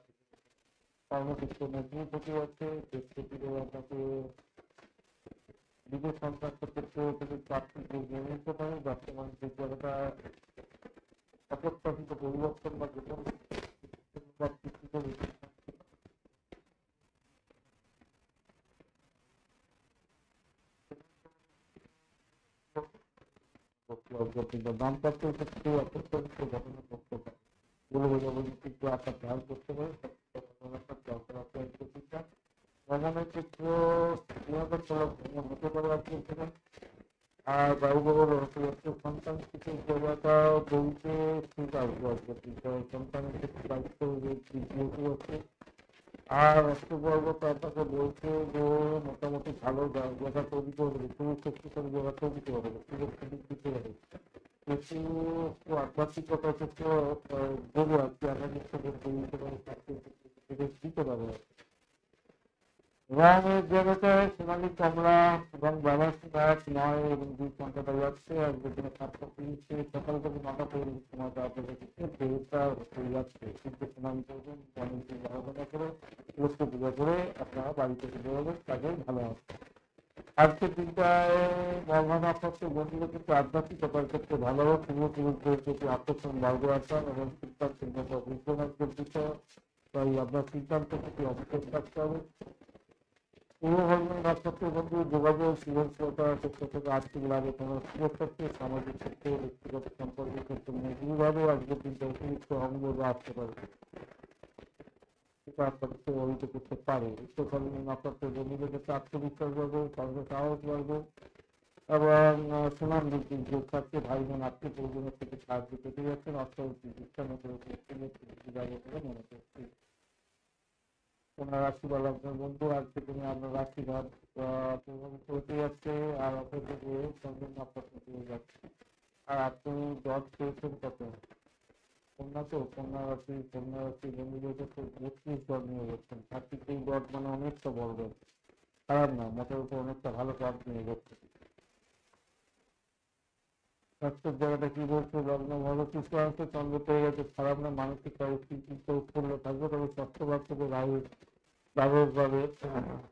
কর্মক্ষেত্রে মজবুত হতে যাচ্ছে দেশ থেকে আপনাকে বিদেশ সংক্রান্ত ক্ষেত্রে থেকে চাকরি নিয়ে নিতে পারে। বর্তমান যে জায়গাটা অপ্রত্যাশিত পরিবর্তন বা যে কোনো দাম্পত্য ক্ষেত্রে অপ্রত্যাশিত ঘটনা ঘটতে পারে বলে কিন্তু আপনার খেয়াল করতে পারে ভ্রমণের ক্ষেত্রে ভ্রমণ হতে পারে আপনি আর বায়ুবল হতে যাচ্ছে সন্তান কিছু জায়গাটা বলতে ঠিক আসবে সন্তানের ক্ষেত্রে দায়িত্ব হতে যাচ্ছে। আর অষ্টবর্গটা আপনাকে বলছে যে মোটামুটি ভালো জায়গা তৈরি করবে, খুবই শক্তিশালী জায়গা তৈরি করবে, সুযোগ সুযোগ দিতে হবে। একটু আধ্যাত্মিকতার ক্ষেত্রে দেবো আর কি আগামী দিতে পারবে। রঙের জায়গাটায় সোনালী কমলা এবং বাবার গাছ 9 এবং 2 সংখ্যাটা যাচ্ছে আর যেখানে 7:30 সকাল থেকে 9টা পর্যন্ত সময়টা আপনাদের ক্ষেত্রে দেড়টা হয়ে যাচ্ছে কিন্তু সোনালী করবেন অনেক আরাধনা করে লক্ষ্য পূজা করে আপনারা বাড়িতে চলে যাবেন, কাজে ভালো হবে। আজকের দিনটায় মর্মানাপত্র বন্ধুদের ক্ষেত্রে আধ্যাত্মিকতার ক্ষেত্রে ভালো হবে। পূর্বপুরুষদের প্রতি আকর্ষণ বাড়বে আসা এবং সিদ্ধান্ত উদ্যোগের বিষয় তাই আপনার সিদ্ধান্ত প্রতি অবশ্যই থাকতে হবে। পূর্বধর্মের নক্ষত্র বন্ধু যোগাযোগ সৃজনশীলতা ক্ষেত্র থেকে আর্থিক লাভে কোনো সুযোগ ক্ষেত্রে সামাজিক ক্ষেত্রে ব্যক্তিগত সম্পর্কের ক্ষেত্রে মজবুতভাবে আজকের দিনটা অতিরিক্ত অঙ্গজ আসতে পারে সেটা আপনাকে প্রভাবিত করতে পারে। উচ্চধর্মের নক্ষত্র বন্ধুদের ক্ষেত্রে আত্মবিশ্বাস বাড়বে, সর্বসাহস বাড়বে এবং সুনাম বৃদ্ধির যোগ থাকছে। ভাই বোন আত্মীয় পরিজনের থেকে সাহায্য পেতে যাচ্ছেন, অর্থনৈতিক শিক্ষার মধ্যে যাবে বলে মনে করছি। তোমার রাশি বা লগ্নের বন্ধু আজকে তুমি আপনার রাশিঘাট প্রভাবিত যাচ্ছে আর অপরদিকে চন্দ্র নক্ষত্র পেয়ে যাচ্ছে। আর আপনি জব পেয়েছেন কত কন্যা, তো কন্যা রাশি বন্ধুদের ক্ষেত্রে 32 জব নিয়ে যাচ্ছেন। 33 জব মানে অনেকটা বড় জব, খারাপ না, মোটের উপর অনেকটা ভালো কাজ নিয়ে যাচ্ছে। স্বাস্থ্যের জায়গাটা কি বলছে লগ্ন ভালো সুস্থ আছে, চন্দ্র পেয়ে গেছে, খারাপ না, মানসিক চিন্তা উৎফুল্ল থাকবে। তবে স্বাস্থ্য ভাগ থেকে রাহুভাবে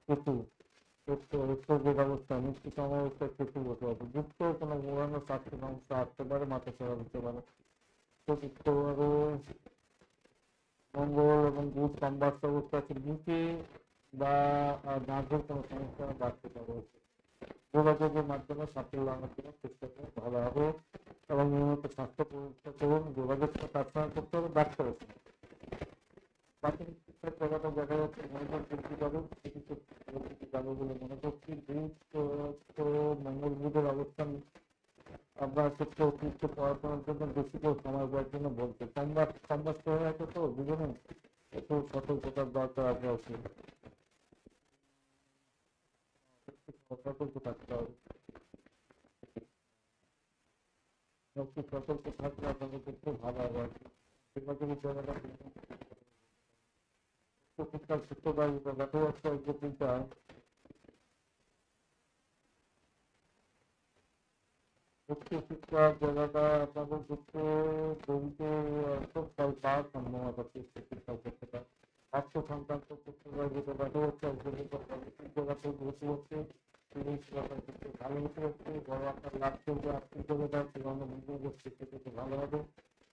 কেতু যে ব্যবস্থা মৃত্যু সমাবস্থায় কেতু বসে আছে, যুক্ত কোনো পুরানো স্বাস্থ্য সমস্যা আসতে পারে, মাথা চড়া দিতে পারে। চতুর্থভাবে মঙ্গল এবং বুধ সম্বাস্ত অবস্থা আছে, বুকে বা নার্ভের কোনো সমস্যা বাড়তে পারে। যোগাযোগের মাধ্যমে সাফল্য আনার জন্য চেষ্টা করুন, ভালো হবে। এবং নিয়মিত স্বাস্থ্য পরীক্ষা করুন, যোগাযোগটা প্রার্থনা করতে হবে ডাক্তারের সঙ্গে। প্রাথমিক শিক্ষার জায়গাটা দেখা যাচ্ছে মঙ্গল বৃদ্ধি পাবে, বৃদ্ধি পাবে বলে মনে করছি। মঙ্গল বুধের অবস্থান আপনার ক্ষেত্রে অতিরিক্ত পড়াশোনার জন্য বেশি করে সময় দেওয়ার জন্য বলছে। সংবাদ হয়ে আছে তো দুজনে একটু সতর্কতার দরকার আছে, সতর্ক থাকতে হবে। একটু সতর্ক থাকলে আপনাদের ক্ষেত্রে ভালো হবে আর কি। যোগাযোগের জায়গাটা শিক্ষার সূত্রবাহিতা দেখা যাচ্ছে যে উচ্চশিক্ষার জায়গাটা আপনাদের ক্ষেত্রে জড়িতে খুব ফল পাওয়ার সম্ভাবনা আছে। উচ্চশিক্ষার ক্ষেত্রটা অর্থ সংক্রান্ত ক্ষেত্রে যেটা দেখা যাচ্ছে পলিটিক জায়গাতে বেশি হচ্ছে, জিনিস ক্ষেত্রে ভালো হতে হচ্ছে, বড় একটা লাভ করবে আর্থিক জায়গাটা সেখানে বিনিয়োগ করছে, সেক্ষেত্রে ভালো হবে।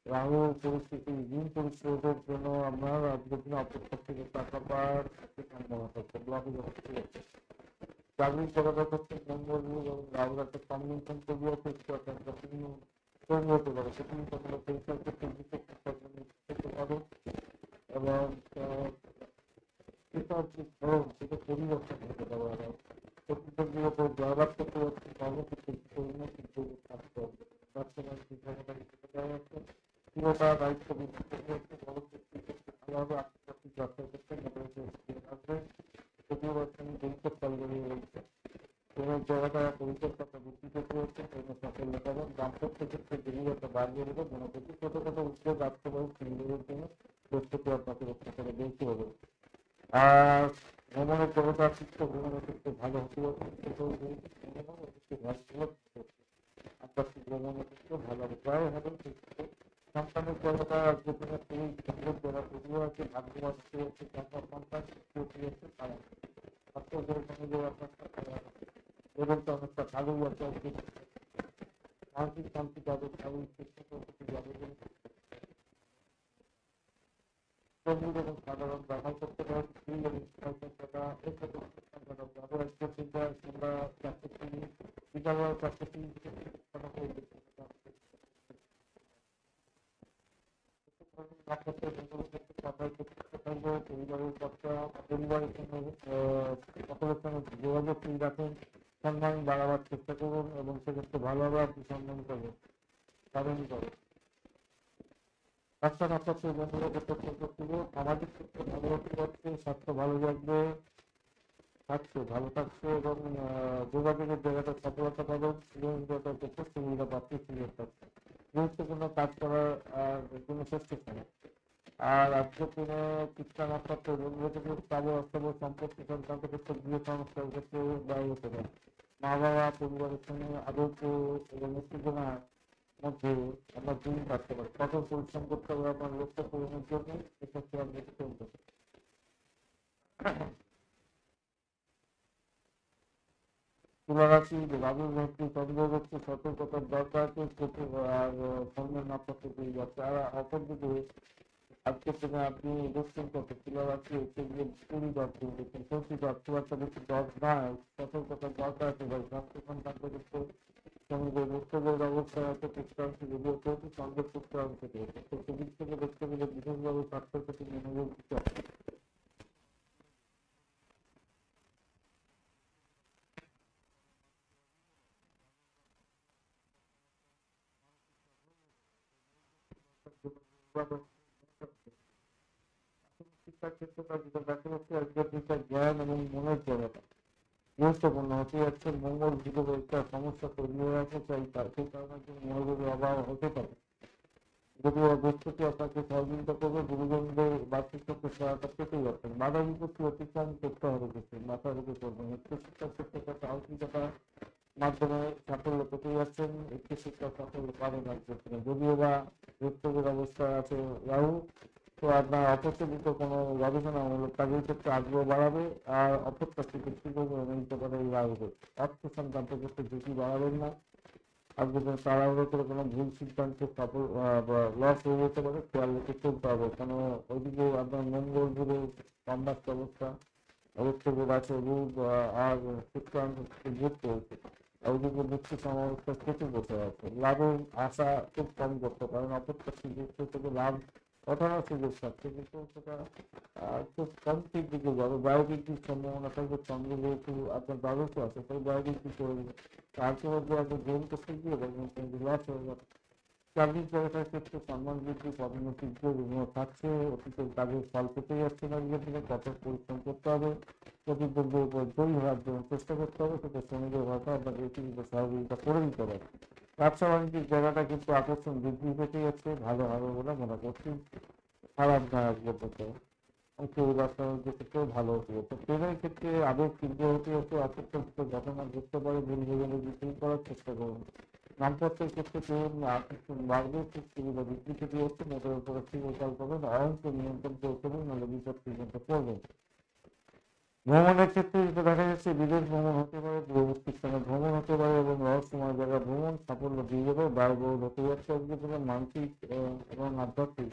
রাহু পরিস্থিতি ঋণ পরিশোধের জন্য আপনার আজকের দিনে অপেক্ষা থেকে টাকা পাওয়ার সম্ভাবনা থাকছে, ব্লকেজ হচ্ছে। চাকরির জায়গাটা হচ্ছে মঙ্গল এবং রাহুর একটা কম্বিনেশন তৈরি হচ্ছে, তৈরি হতে পারে। সেখানে তোমরা পরীক্ষার ক্ষেত্রে করতে পারো এবং সেটা হচ্ছে ধরুন সেটা পরিবর্তন হতে পারে। প্রতিযোগীর ওপর জয়লাভ করতে হচ্ছে, কর্মক্ষেত্রে উন্নতি থাকতে হবে। বর্তমান যে জায়গাটা দেওয়া হচ্ছে পুরোটা দায়িত্ব বৃদ্ধি করতে হচ্ছে, কর্মক্ষেত্রে ভালোভাবে আত্মসাৎ যাত্রা করতে আসবে। যদিও বর্তমানে ভবিষ্যৎ কালগুলি রয়েছে কোনো জায়গাটা পরিচর্যা বৃদ্ধি করতে হচ্ছে, কোনো সাফল্য পাবেন। দাম্পত্য ক্ষেত্রে দৃঢ়তা বাড়িয়ে দেবে, মনে করছি ছোট ছোট উদ্যোগ আত্মবাহী সুন্দরের জন্য প্রস্তুতি আপনাকে রক্ষা করে বলতে হবে। আর ভ্রমণের জগৎ চিত্ত ভ্রমণের ক্ষেত্রে ভালো হতে হবে, আধ্যাত্মিক ভ্রমণের ক্ষেত্রে ভালো হবে, প্রায় হবে। সন্তানের জায়গাটা যেখানে খুবই সুন্দর জায়গা তৈরি হয়েছে, ভাগ্যবান হচ্ছে সন্তান হচ্ছে তারা অনেকটা ভালোই আছে। মানসিক শান্তি পাবে, স্বাভাবিক চেষ্টা করতে যাবে এবং সাধারণ ব্যবহার করতে পারে। পরিবারের কথা পরিবারের সঙ্গে সকলের সঙ্গে যোগাযোগ ঠিক রাখুন, সম্মান বাড়াবার চেষ্টা করুন এবং সেক্ষেত্রে ভালোভাবে আপনি সম্মান করবেন পালন করুন। রাস্তা রাস্তাতে বন্ধুরা করতে সামাজিক ক্ষেত্রে ভালো হতে পারছে, স্বাস্থ্য ভালো থাকবে, ভালো থাকছে এবং যোগাযোগের জায়গাটা সফলতা পাবেন, সৃজনশীলতার ক্ষেত্রে সুবিধা পাচ্ছে, সুযোগ পাচ্ছে। গুরুত্বপূর্ণ কাজ করার জন্য চেষ্টা করেন। আর আজকের দিনে পিতামাতার থেকে কাজে অস্থাবর সম্পত্তি সংক্রান্ত ক্ষেত্রে গৃহ সংস্কার ক্ষেত্রে ব্যয় হতে পারে। মা বাবা পরিবারের সঙ্গে আদর্শ এবং উত্তেজনার মধ্যে আমরা দিন কাটতে পারি। কঠোর পরিশ্রম করতে হবে আপনার লক্ষ্য পূরণের জন্য, এক্ষেত্রে আপনি চলতে পারেন। তুলারাশি রাজু ভর্তি চন্দ্র হচ্ছে, সতর্কতার দরকার আছে, আর ধর্মের নাপত্র পেয়ে যাচ্ছে। আর অপরদিকে আজকের দিনে আপনি দক্ষিণ পথে তুলারাশি হচ্ছে গিয়ে পুরী দর্শন দেখছেন, সত্যি খুব একটা বেশি দর নয়, সতর্কতার দরকার আছে ভাই। স্বাস্থ্য সংক্রান্ত ক্ষেত্রে সঙ্গে উত্তরের অবস্থা আছে, পুষ্টাংশে যদি হতে হচ্ছে সঙ্গে পুষ্টাংশ হয়েছে, তো সেদিক থেকে দেখতে গেলে বিশেষভাবে স্বাস্থ্যের প্রতি মনোযোগ দিতে হবে। শিক্ষার ক্ষেত্রে যেটা দেখা যাচ্ছে আজকের দিনটা জ্ঞান এবং মনের জায়গাটা গুরুত্বপূর্ণ হতে যাচ্ছে। মঙ্গল যুগের একটা সমস্যা তৈরি হয়ে আছে, তাই সেই কারণে মনোযোগের অভাব হতে পারে। যদিও বস্তুটি আপনাকে সহযোগিতা করবে, গুরুজনদের বার্ষিক ক্ষেত্রে সহায়তা পেতেই যাচ্ছেন। বাধা বিপত্তি অতিক্রম করতে হবে, কিছু মাথার উপর করবেন। উচ্চশিক্ষার ক্ষেত্রে একটা আধুনিকতার মাধ্যমে সাফল্য পেতে যাচ্ছেন, উচ্চশিক্ষার সাফল্য পাবেন আজকের দিনে। যদিও বা দুর্যোগের অবস্থায় আছে রাহু, তো আপনার অপ্রচলিত কোনো গবেষণামূলক কাজের ক্ষেত্রে আগ্রহ বাড়াবে। আর অপ্রত্যাশিত সুযোগ নিতে পারে এই রাহুকে। অর্থ সংক্রান্ত ক্ষেত্রে ঝুঁকি বাড়াবেন না। আজকের দিনে তাড়াহুড়ো করে কোনো ভুল সিদ্ধান্তে সফল বা লস হয়ে যেতে পারে, খেয়াল রেখে চলতে হবে। কেন ওইদিকে আপনার মঙ্গল জুড়ে সম্রাট অবস্থা অবস্থা আছে রূপ আর শুক্রান্ত যুক্ত হয়েছে, ওইদিকে নিশ্চিত সমাবেশটা কেটে বসে আছে, লাভের আশা খুব কম করতে পারেন, অপ্রত্যাশিত দিক থেকে লাভ ওঠানোর সুযোগ থাকছে, কিন্তু সেটা খুব কম দিকে যাবে, বায়োবৃদ্ধির সম্ভাবনা থাকবে। সঙ্গে যেহেতু আপনার দ্বাদশ আছে, তাই বায়োবৃদ্ধি করে দেবে, তারপর মধ্যে আপনি গেম করতে গিয়ে দেখবেন কিন্তু লস হয়ে যাবে। চাকরির জায়গাটার ক্ষেত্রে সম্মান বৃদ্ধি, পদোন্নতির জন্য থাকছে, অতীতের কাজের ফল পেতে যাচ্ছে না, নিজের থেকে কঠোর পরিশ্রম করতে হবে, প্রতিদ্বন্দ্বের উপর জয়ী হওয়ার জন্য চেষ্টা করতে হবে, সেটা শ্রমিকের ভাষা আপনাকে এটিকে সহযোগিতা করে দিতে পারে। ব্যবসা বাণিজ্যিক জায়গাটা কিন্তু আকর্ষণ বৃদ্ধি পেতে যাচ্ছে, ভালো হবে বলে মনে করছি, খারাপ না আসবে পেতে কেউ ব্যবসা বাণিজ্য ক্ষেত্রেও ভালো হতে হতো। ট্রেনের ক্ষেত্রে আবেগ তীব্র হতে হতে অপ্রত্যাশিত ঘটনা ঘটতে পারে, ভুল ভেবে বিক্রি করার চেষ্টা করুন। নামপত্রের ক্ষেত্রে ট্রেন আকর্ষণ বাড়বে, খুব সুবিধা বৃদ্ধি থেকে হচ্ছে, মোটের উপরে ঠিক উপাল করবেন, অহংকে নিয়ন্ত্রণ করে চলুন, নাহলে বিপদ পর্যন্ত পড়বেন। ভ্রমণের ক্ষেত্রে যেটা দেখা যাচ্ছে, বিদেশ ভ্রমণ হতে পারে, দূরবর্তী স্থানে ভ্রমণ হতে পারে এবং রহস্যময় জায়গায় ভ্রমণ সাফল্য দিয়ে যাবে, ব্যয়বহুল হতে যাচ্ছে আজকে তোমার মানসিক এবং আধ্যাত্মিক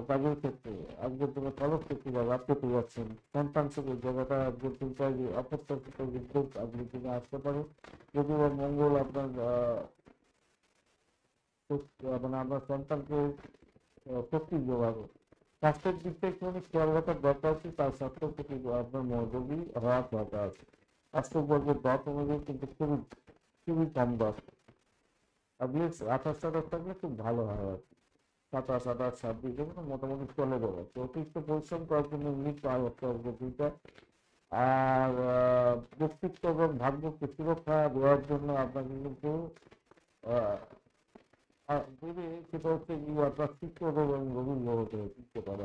কাজের ক্ষেত্রে আজকের দিনে খরচ করতে যাবে, আপনি পেয়ে যাচ্ছেন। সন্তান থেকে জায়গাটা আজকের দিনটায় যে অপ্রত্যাশিত বিদ্যুৎ আজকের দিনে আসতে পারে, যদি বা মঙ্গল আপনার মানে আপনার সন্তানকে শক্তি যোগাবে। স্বাস্থ্যের দিক থেকে একটুখানি খেয়াল রাখার দরকার আছে, তার স্বাস্থ্যের প্রতি আপনার মনোযোগী হওয়ার দরকার আছে। স্বাস্থ্যবর্গের দর অনুযায়ী কিন্তু খুবই খুবই কম দর, আপনি 28-28 থাকলে খুব ভালো হয় আর কি। 27, 28, 26 এগুলো মোটামুটি চলে যাবে। তো অতিরিক্ত পরিশ্রম করার জন্য ইউনিট পাওয়া যাচ্ছে আজকে দুইটা। আর ব্যক্তিত্ব এবং ভাগ্যকে সুরক্ষা দেওয়ার জন্য আপনাকে কিন্তু দেবে, সেটা হচ্ছে কি আপনার শিক্ষক এবং রবীন্দ্র হতে শিখতে পারে।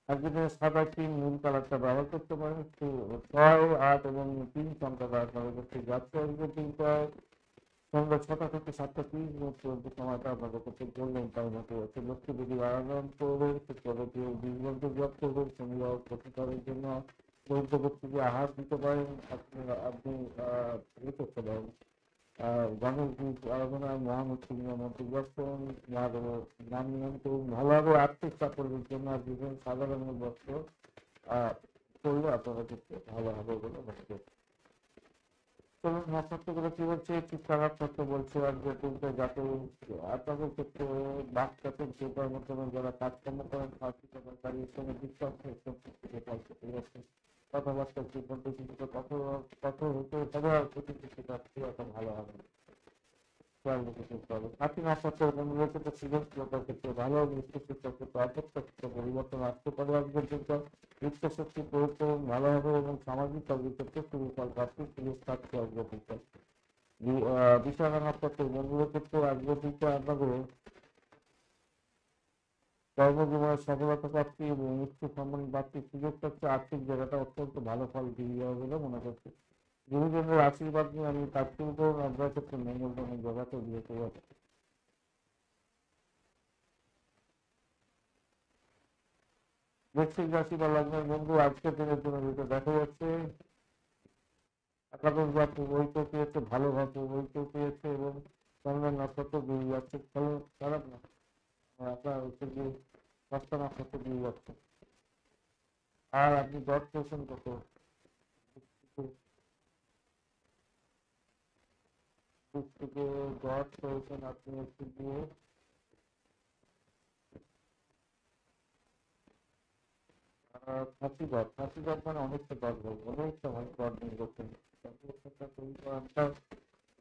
একদিনে সাদা তিন মূল কালারটা ব্যবহার করতে পারেন, 6, 8 এবং 3 সংখ্যা ব্যবহার করতে যাচ্ছে। আজকের দিনটা সন্ধ্যা 6টা থেকে 7টা 30 মিনিট পর্যন্ত সময়টা আপনাদের করতে গোল্ডেন টাইম হতে যাচ্ছে। লক্ষ্যে যদি আরাম করবেন, সেক্ষেত্রে কেউ 20 ঘন্টা জব করবেন, শনিবার প্রতিকারের জন্য বৈদ্যবর্তীকে আহার দিতে পারেন, আপনি ইয়ে করতে পারেন, গণেশ আরাধনায় মহামূর্তি মন্ত্রী বস্ত্রণ নাম নিয়ন্ত্রণ ভালোভাবে আর্থিক সাফল্যের জন্য আর বিভিন্ন সাধারণ বস্ত্র করলে আপনাদের ক্ষেত্রে ভালো হবে বলে মনে করছি। চলুন নক্ষত্রগুলো কি বলছে, একটি খারাপ তথ্য বলছে আজকে কিন্তু, যাতে আপনাদের ক্ষেত্রে বাচ্চাদের যোগার মাধ্যমে যারা কাজকর্ম করেন, কাজের সঙ্গে বিশ্বাস কথাবার্তা সিদ্ধান্ত কিন্তু কঠোর কঠোর হতে হবে, আর প্রতি সেটা একটা ভালো হবে। খেয়াল রেখে চলতে হবে। সাথী নক্ষত্রের বন্ধুদের সৃজনশীলতার ক্ষেত্রে ভালো উচ্চশিক্ষার ক্ষেত্রে অপ্রত্যাশিত পরিবর্তন আসতে পারে আজকের দিনটা। উচ্চশক্তি প্রয়োগ করুন, ভালো হবে এবং সামাজিক কাজের ক্ষেত্রে সুবিচার প্রাপ্তির সুযোগ থাকছে আজকের দিনটা। বিশাখা নক্ষত্রের বন্ধুদের ক্ষেত্রে আজকের দিনটা আপনাদের কর্মজীবনের সফলতা প্রাপ্তি এবং উচ্চ সম্মান প্রাপ্তির সুযোগ থাকছে, আর্থিক জায়গাটা অত্যন্ত ভালো ফল দিয়ে যাবে বলে মনে করছে। গুরুজনের আশীর্বাদ নিয়ে আমি কাজ শুরু করুন, আপনার ক্ষেত্রে মঙ্গলজনের জায়গাতে বিরত যাচ্ছে। বৃশ্চিক রাশি বা লগ্নের বন্ধু আজকের দিনের জন্য যেটা দেখা যাচ্ছে, একাদশ ভাব বইতে পেয়েছে, ভালো ভাব বইতে পেয়েছে এবং চন্দ্রের নক্ষত্র দিয়ে যাচ্ছে, ফলে খারাপ না। আপনার হচ্ছে যে 10টা নক্ষত্র দিয়ে যাচ্ছে। আর আপনি দশ পেয়েছেন কত, থেকে 10 পেয়েছেন আপনি হচ্ছে গিয়ে ফাঁসিঘর মানে অনেকটা দর বলবো, অনেকটা ভালো দর নিয়ে করছেন।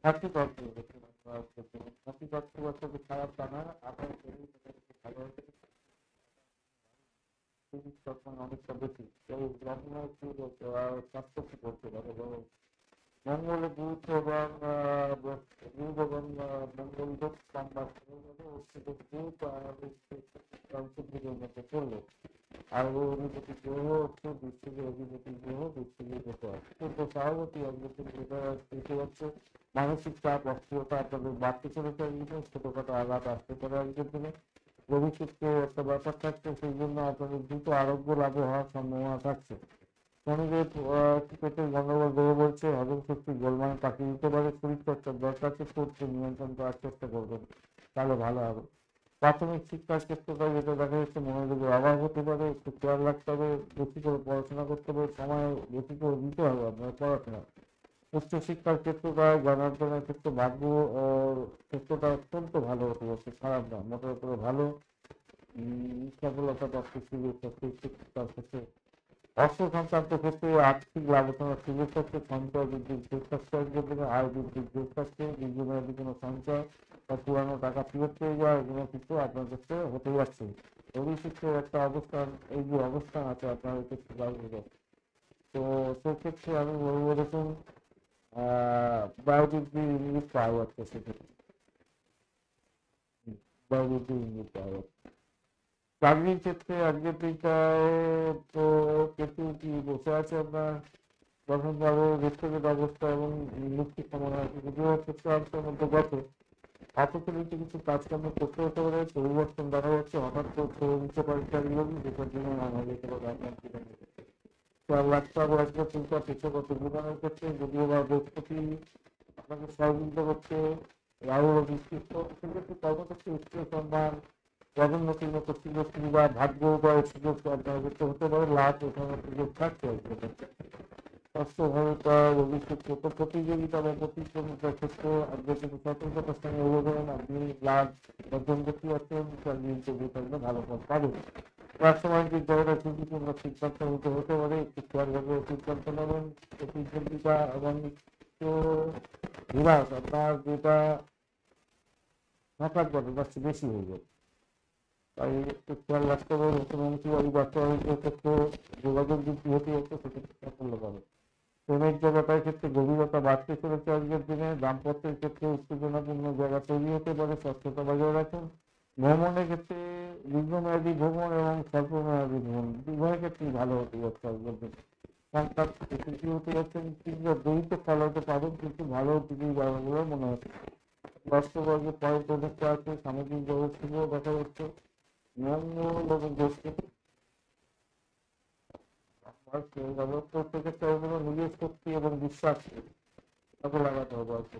ফাঁসিঘর নিয়ে করছেন, ফাঁসিঘর খুব একটা যে খারাপ তা না, আপনার শরীর মোটামুটি ভালো হয়েছে, তখন অনেকটা বেশি। এই লগ্ন একটু স্বাস্থ্য কি করতে পারে, মঙ্গল বুধ এবং বুধ এবং মঙ্গল বুধ সোমবার বুধ আর শুক্রের মধ্যে পড়লো। আর ওই অধিপতি গ্রহ হচ্ছে বৃশ্চিকের অধিপতি গ্রহ, বৃশ্চিকের গ্রহ পূর্ব সভাপতি অগ্রসর দেখতে যাচ্ছে। মানসিক চাপ অস্থিরতা আপনাদের বাড়তে চলেছে, একদিনে ছোটখাটো আঘাত আসতে পারে আজকের দিনে। ভবিষ্যৎকে একটা ব্যাপার থাকছে, সেই জন্য আপনাদের দ্রুত আরোগ্য লাভ হওয়ার সম্ভাবনা থাকছে। শনিদেব পেটের গন্ডগোল দেবে বলছে, হজম শক্তি গোলমাল কাটিয়ে দিতে পারে, শরীর চর্চার দরকার আছে, শরীরকে নিয়ন্ত্রণ করার চেষ্টা করবেন, তাহলে ভালো হবে। প্রাথমিক শিক্ষার ক্ষেত্রটা যেটা দেখা যাচ্ছে মনোযোগের অভাব হতে পারে, একটু খেয়াল রাখতে হবে, বেশি করে পড়াশোনা করতে হবে, সময় বেশি করে দিতে হবে আপনার পড়াশোনা। উচ্চশিক্ষার ক্ষেত্রটা জ্ঞানার্জনের ক্ষেত্রে ভাগ্য ক্ষেত্রটা অত্যন্ত ভালো হতে যাচ্ছে, খারাপ না, মোটের উপরে ভালো সফলতা প্রাপ্তির সুযোগ থাকছে উচ্চশিক্ষার ক্ষেত্রে। অর্থ সংক্রান্ত ক্ষেত্রে আর্থিক লাভজনক সুযোগ থাকছে, সঞ্চয় বৃদ্ধির যোগ থাকছে, আয় বৃদ্ধির যোগ থাকছে, দীর্ঘমেয়াদী কোনো সঞ্চয় বা পুরানো টাকা ফেরত পেয়ে যাওয়া এগুলো কিন্তু আপনার ক্ষেত্রে হতে যাচ্ছে। ভবিষ্যতের একটা অবস্থান, এই যে অবস্থান আছে আপনার ক্ষেত্রে লাগবে। তো সেক্ষেত্রে আমি বলবো দেখুন বায়োবৃদ্ধি ইঙ্গিত পাওয়া যাচ্ছে সেক্ষেত্রে, বায়োবৃদ্ধি ইঙ্গিত পাওয়া যাচ্ছে। চাকরির ক্ষেত্রে আজকের দিনটায় তো কেতু কি বসে আছে আপনার গঠনভাবে ব্যক্তিগত অবস্থা এবং মুক্তি কামনা আছে, যদিও ক্ষেত্রাংশের মধ্যে গত অপচলিত কিছু কাজকর্ম করতে হতে পারে, পরিবর্তন দেখা যাচ্ছে, হঠাৎ করে দিতে পারে চাকরি, যেটার জন্য নানা যেতে পারে আপনার জীবনে। 4 লাখ টাকা আজকে চিন্তা পেশাগত জীবনের ক্ষেত্রে, যদিও বা বৃহস্পতি আপনাকে সহযোগিতা করছে, রাহুল বিস্তৃত সেক্ষেত্রে কর্মক্ষেত্রে উচ্চ সম্মান, পদোন্নতির মতো সুযোগ সুবিধা, ভাগ্য বা সুযোগ আপনার ক্ষেত্রে হতে পারে, লাভ ওঠানোর সুযোগ থাকছে। স্বাস্থ্যভাবে ভবিষ্যৎ প্রতিযোগিতা বা প্রতিদ্বন্দ্বিতার ক্ষেত্রে আপনি কিন্তু সতর্কতার সঙ্গে এগোবেন, আপনি লাভ অর্জন করতে পারছেন, থাকলে ভালো ফল পাবেন। রাষ্ট্রবাণিজ্যিক জায়গায় ঝুঁকিপূর্ণ সিদ্ধান্ত নিতে হতে পারে, একটু খেয়ালভাবে সিদ্ধান্ত নেবেন। প্রতিদ্বন্দ্বিতা এবং বিরাট আপনার যেটা থাকার কথা তার চেয়ে বেশি হয়ে যাবে, তাই একটু খেয়াল রাখতে হবে। নতুন অংশীদারি বাস্তবায়নের ক্ষেত্রে যোগাযোগ বৃদ্ধি হতে হচ্ছে, সেক্ষেত্রে সাফল্য পাবে। প্রেমের জায়গাটার ক্ষেত্রে গভীরতা বাড়তে চলেছে আজকের দিনে, দাম্পত্যের ক্ষেত্রে উত্তেজনাপূর্ণ জায়গা তৈরি হতে পারে, স্বচ্ছতা বজায় রাখুন। ভ্রমণের ক্ষেত্রে দীর্ঘমেয়াদী ভ্রমণ এবং স্বল্পমেয়াদী ভ্রমণ উভয় ক্ষেত্রেই ভালো হতে যাচ্ছে আজকের দিনে। সংখ্যা বেশি হতে যাচ্ছেন, কিন্তু দ্বৈত ফল হতে পারেন, কিন্তু ভালো দিকেই যাবে বলে মনে হচ্ছে। রাষ্ট্রবর্গের পয়েন্ট প্রযুক্ত আছে, সামাজিক ব্যবস্থাও দেখা যাচ্ছে, মঙ্গল এবং গোষ্ঠী প্রত্যেকের চাইলে নিজের শক্তি এবং বিশ্বাস কাজে লাগাতে হবে আজকে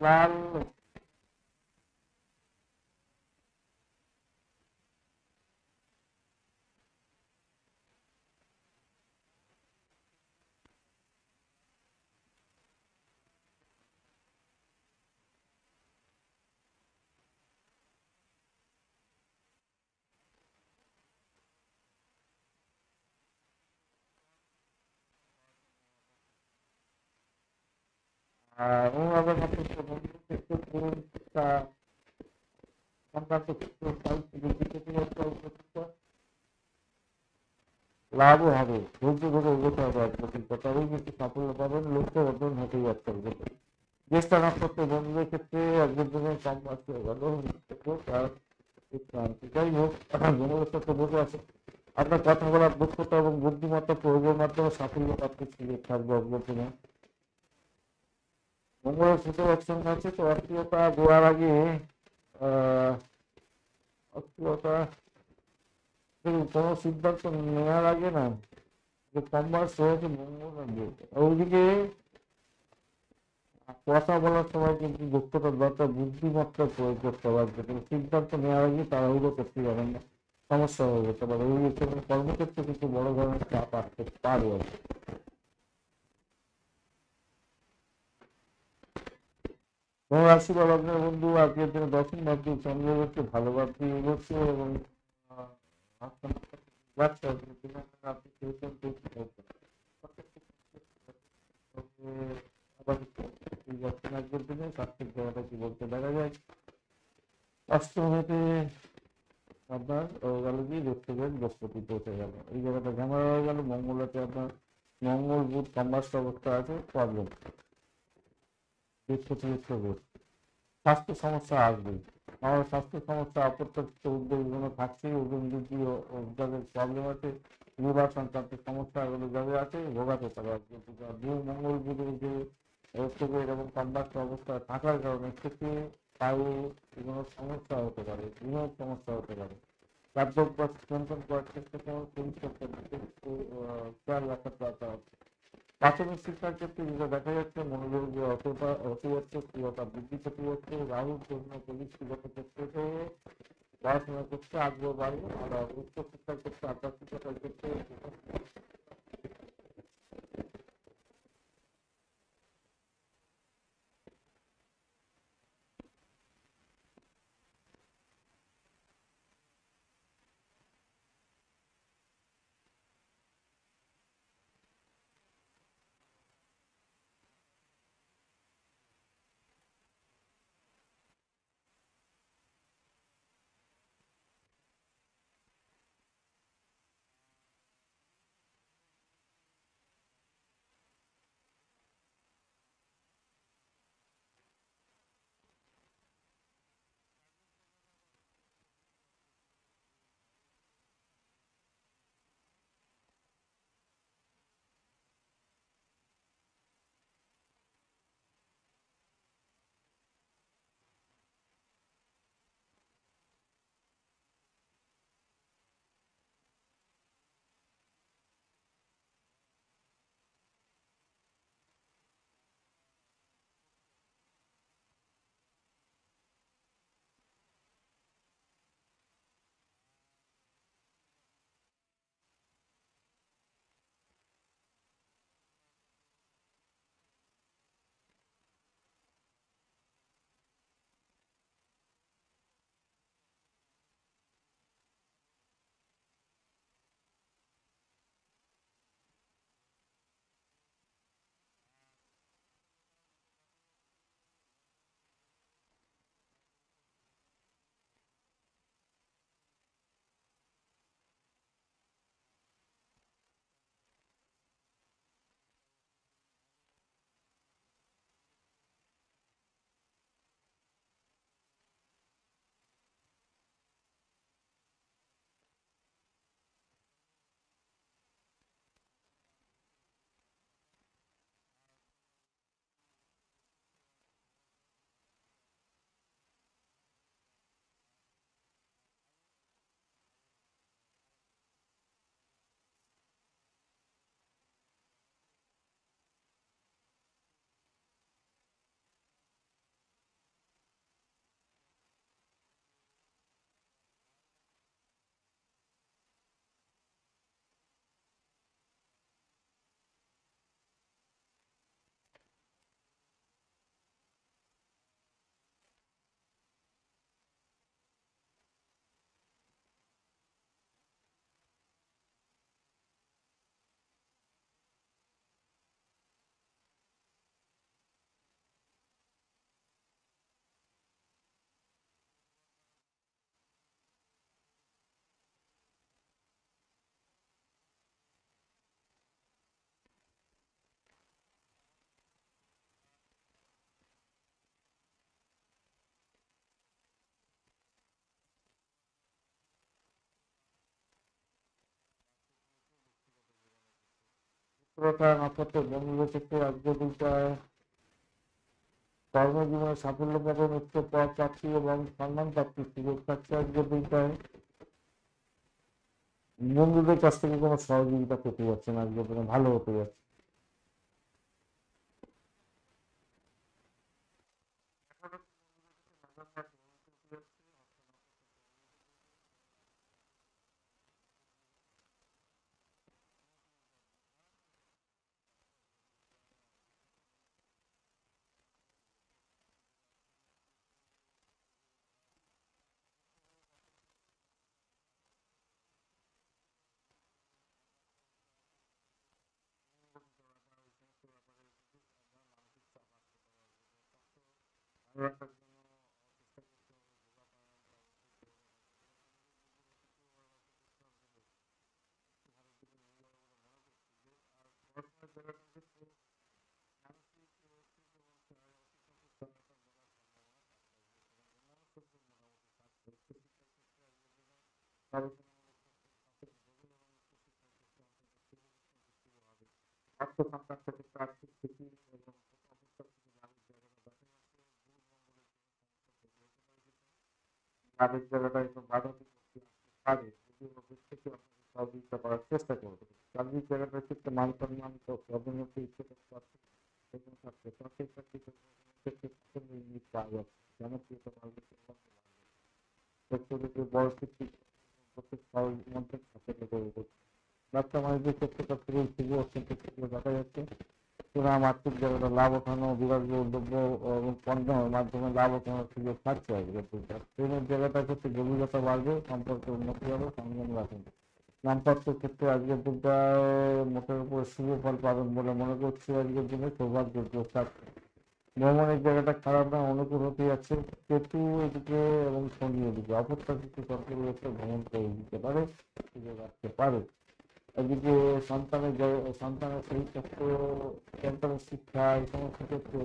লাল অনুরাগের মতো সংক্রান্ত লাভও হবে, ধৈর্য ধরে এগোতে হবে আপনাদের, তবেই কিন্তু সাফল্য পাবেন, লক্ষ্য অর্জন হতেই যাচ্ছে। জ্যেষ্ঠা নক্ষত্র বন্ধুদের ক্ষেত্রে আজকের দিনে কম আসতে গেল, যাই হোক মঙ্গলের সাথে বসে আছে, আপনার কথা বলার দক্ষতা এবং বুদ্ধিমত্তা প্রয়োগের মাধ্যমে সাফল্য প্রাপ্তির সুযোগ থাকবে আজকের দিনে। মঙ্গলের সাথে অপশন আছে, তো অস্থিরতা দেওয়ার আগে অস্থিরতা কোনো সিদ্ধান্ত নেওয়ার আগে না, যে কমবার সে হচ্ছে মঙ্গল আনবে, ওইদিকে কথা বলার সময় কিন্তু দক্ষতা দরকার, বুদ্ধিমত্তা প্রয়োগ করতে পারবে, কিন্তু সিদ্ধান্ত নেওয়ার আগে তাড়াহুড়ো করতে পারেন না, সমস্যা হয়ে যেতে পারে। ওই কর্মক্ষেত্রে কিন্তু বড় ধরনের চাপ আসতে পারে আর কি। এবং রাশি বা লগ্নের বন্ধু আজকের দিনে দশম ভাবটি চন্দ্র হচ্ছে, ভালো ভাবটি এগোচ্ছে এবং যাচ্ছে আজকের দিনে আপনি খেয়েছেন আজকের দিনে স্বাস্থ্যের জায়গাটা কি বলতে দেখা যায়। অষ্টমীতে আপনার গেল কি দেখতে গেলে বৃহস্পতি পৌঁছে গেল, এই জায়গাটা ঝামেলা হয়ে গেল। মঙ্গলাতে আপনার মঙ্গল বুধ কম্বাস্ট অবস্থা আছে, প্রবলেম বৃহস্পতি বুধ স্বাস্থ্য সমস্যা আসবে। আমার স্বাস্থ্য সমস্যা অপ্রত্যাশিত উদ্যোগগুলো থাকছেই, ওজন বৃদ্ধি যাদের প্রবলেম আছে, লিভার সংক্রান্ত সমস্যা এগুলো যাদের আছে ভোগাতে পারে। মঙ্গল বুধের যে থেকে এরকম কম্বাস্ট অবস্থা থাকার কারণে ক্ষেত্রে পায়ে কোনো সমস্যা হতে পারে, বৃহৎ সমস্যা হতে পারে। খাদ্যাভ্যাস নিয়ন্ত্রণ করার চেষ্টা করুন, পরিষ্কার খেয়াল রাখার দরকার আছে। প্রাথমিক শিক্ষার ক্ষেত্রে যেটা দেখা যাচ্ছে মনোযোগ যে অতটা হতে যাচ্ছে স্থূলতা বৃদ্ধি পেতে যাচ্ছে, রাহুর জন্য প্রযুক্তিগত ক্ষেত্রে পড়াশোনা করতে আগ্রহ বাড়বে, আর উচ্চ শিক্ষার ক্ষেত্রে আধ্যাত্মিকতার ক্ষেত্রে পুরোটা নক্ষত্র বন্ধুদের ক্ষেত্রে আগ্রহীতায় কর্মজীবনে সাফল্য পাবেন, উচ্চ পদ প্রাপ্তি এবং সম্মান প্রাপ্তির সুযোগ থাকছে আগ্রহীতায়। বন্ধুদের কাছ থেকে কোনো সহযোগিতা পেতে যাচ্ছে না, আগ্রহ ভালো হতে যাচ্ছে। অর্থ সংক্রান্ত ক্ষেত্রে আর্থিক স্থিতি এবং লাভের জায়গাটা একটু বাধা পারে, যদিও থেকে আপনাকে সহযোগিতা করার চেষ্টা করবে। চাকরির জায়গাটার ক্ষেত্রে মান সম্মান পদোন্নতি ইত্যাদি থাকছে চাকরির ক্ষেত্রে পছন্দের জিনিস পাওয়া যাচ্ছে জনপ্রিয়তা বাড়বে ব্যক্তিগত বয়সের প্রত্যেক মধ্যে থাকে ব্যবসা বাণিজ্যের ক্ষেত্রে তার থেকে শুভ অত্যন্ত শীঘ্র দেখা যাচ্ছে সুনাম আর্থিক জায়গাটা লাভ ওঠানো বিভাগীয় দ্রব্য এবং পণ্যের মাধ্যমে লাভ ওঠানোর সুযোগ থাকছে আজকে ট্রেনের জায়গাটার ক্ষেত্রে গভীরতা বাড়বে সম্পর্কে উন্নতি হবে সংযম রাখুন দাম্পত্যের ক্ষেত্রে আজকের দিনটায় মোটের উপর শুভ ফল পাবেন বলে মনে করছি আজকের দিনে সৌভাগ্য থাকছে ভ্রমণের জায়গাটা খারাপ না অনুকূল হতে যাচ্ছে কেতু এদিকে এবং শনি এদিকে অপ্রত্যাশিত সরকারি একটা ভ্রমণ করে দিতে পারে সুযোগ আসতে পারে এদিকে সন্তানের শরীর স্বাস্থ্য সন্তানের শিক্ষা এই সমস্ত ক্ষেত্রে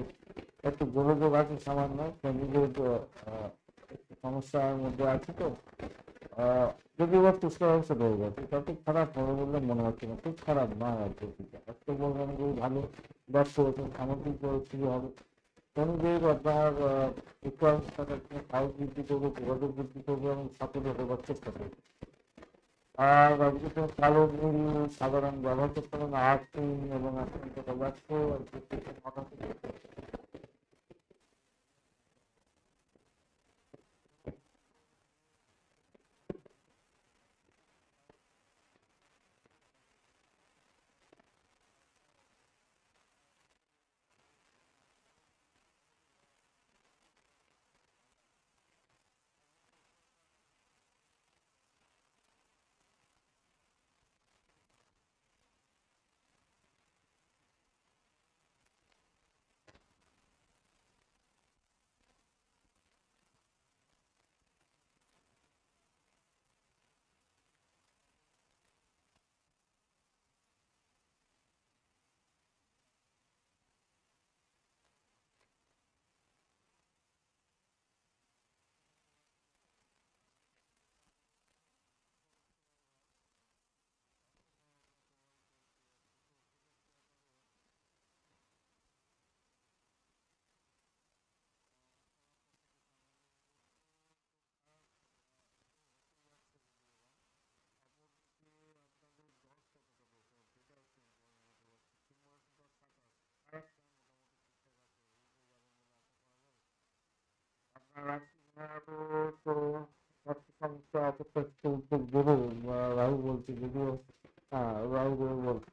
একটু গোলযোগ আছে সামান্য ফ্যামিলির সমস্যার মধ্যে আছে তো যদিও বা পুষ্কর অংশ রয়ে গেছে তাতে খারাপ হবে বলে মনে হচ্ছে না খুব খারাপ নয় আর কি একটু বলবেন যে ভালো ব্যস্ত হচ্ছেন সামগ্রিক পরিস্থিতি হবে অনুযায়ী আপনার আয় বৃদ্ধি করবে যোগাযোগ বৃদ্ধি করবে এবং সাফল্য দেওয়ার চেষ্টা করবে আর আজকে তো কালো নীল সাধারণ ব্যবহার করতে হবে না আর্ট এবং অত্যন্ত ব্যস্ত হঠাৎ তো সমস্যা অপ্রত্যাশিত উদ্যোগ দেবে রাহু বলছে যদিও হ্যাঁ রাহু বলছে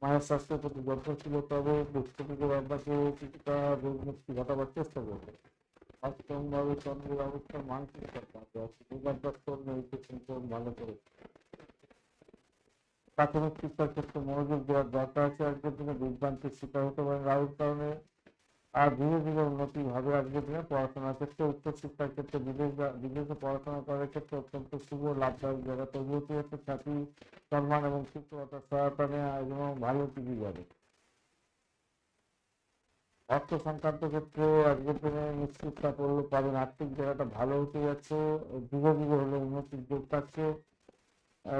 মায়ের স্বাস্থ্যের প্রতি যত্নশীল হতে হবে দুঃখ থেকে আপনাকে কিছুটা রোগ মুক্তি ঘটাবার চেষ্টা করবে অষ্টমভাবে চন্দ্রের অবস্থা মানসিক করতে হবে যোগাযোগ মেডিটেশন ভালো করে প্রাথমিক শিক্ষার ক্ষেত্রে মনোযোগ দেওয়ার দরকার আছে আজকের দিনে বিভ্রান্তির শিকার হতে পারেন রাহুর কারণে আর ধীরে ধীরে উন্নতি হবে আজকের দিনে পড়াশোনার ক্ষেত্রে উচ্চশিক্ষার ক্ষেত্রে বিদেশে পড়াশোনা করার ক্ষেত্রে অত্যন্ত শুভ লাভদায়ক জায়গা তৈরি হতে যাচ্ছে খ্যাতি সম্মান এবং শিক্ষকতার সহায়তা নেওয়া এবং ভালো টিভি যাবে অর্থ সংক্রান্ত ক্ষেত্রে আজকের দিনে নিশ্চিত সাফল্য পাবেন আর্থিক জায়গাটা ভালো হতে যাচ্ছে ধীরে ধীরে হলে উন্নতির যোগ থাকছে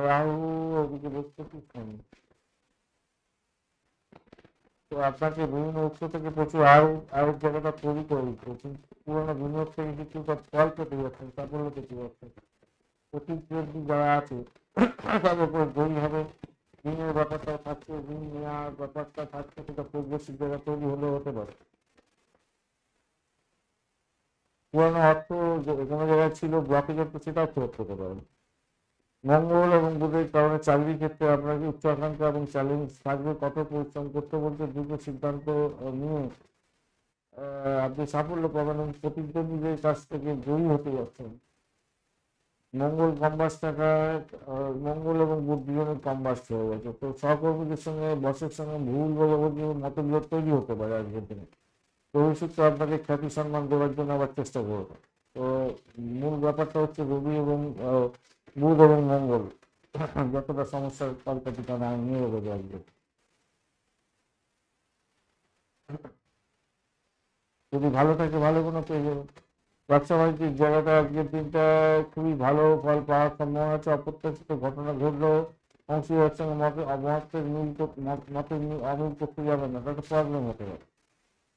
রাহু ওদিকে বৃহস্পতি শনি তো আপনাকে বিভিন্ন উৎস থেকে প্রচুর আয়ের জায়গাটা তৈরি করে দিচ্ছে কিন্তু পুরোনো বিনিয়োগ থেকে কিছুটা ফল পেতে যাচ্ছেন সাফল্য পেতে যাচ্ছেন প্রতিদ্বন্দ্বী যারা আছে তাদের উপরে জয়ী হবে ঋণের ব্যাপারটা থাকছে ঋণ নেওয়ার ব্যাপারটা থাকছে সেটা প্রগ্রেসিভ জায়গা তৈরি হলেও হতে পারে পুরোনো অর্থ কোনো জায়গায় ছিল ব্লকেজের তো সেটাও ফেরত পেতে পারেন মঙ্গল এবং বুধের কারণে চাকরির ক্ষেত্রে আপনাকে উচ্চ আকাঙ্ক্ষা এবং চ্যালেঞ্জ থাকবে কঠোর পরিশ্রম করতে বলতে দ্রুত সিদ্ধান্ত নিয়ে আপনি সাফল্য পাবেন এবং প্রতিদ্বন্দ্বীদের কাছ থেকে জয়ী হতে যাচ্ছেন মঙ্গল কম্বাস থাকায় মঙ্গল এবং বুধ দুজনের কম্বাস হয়ে গেছে তো সহকর্মীদের সঙ্গে বসের সঙ্গে ভুল বোঝাবুঝি মতবিরোধ তৈরি হতে পারে আজকের দিনে ভবিষ্যতে আপনাকে খ্যাতি সম্মান দেওয়ার জন্য আবার চেষ্টা করবে তো মূল ব্যাপারটা হচ্ছে রবি এবং বুধ এবং মঙ্গল যতটা সমস্যার কলকাতা নিয়ে এগোবে আসবে যদি ভালো থাকে ভালো কোনো পেয়ে যাবে ব্যবসা বাণিজ্যিক জায়গাটা আজকের দিনটা খুবই ভালো ফল পাওয়ার সম্ভাবনা আছে অপ্রত্যাশিত ঘটনা ঘটলেও অংশীদারের সঙ্গে মতের অমিল করতে যাবে না তাতে প্রবলেম হতে পারে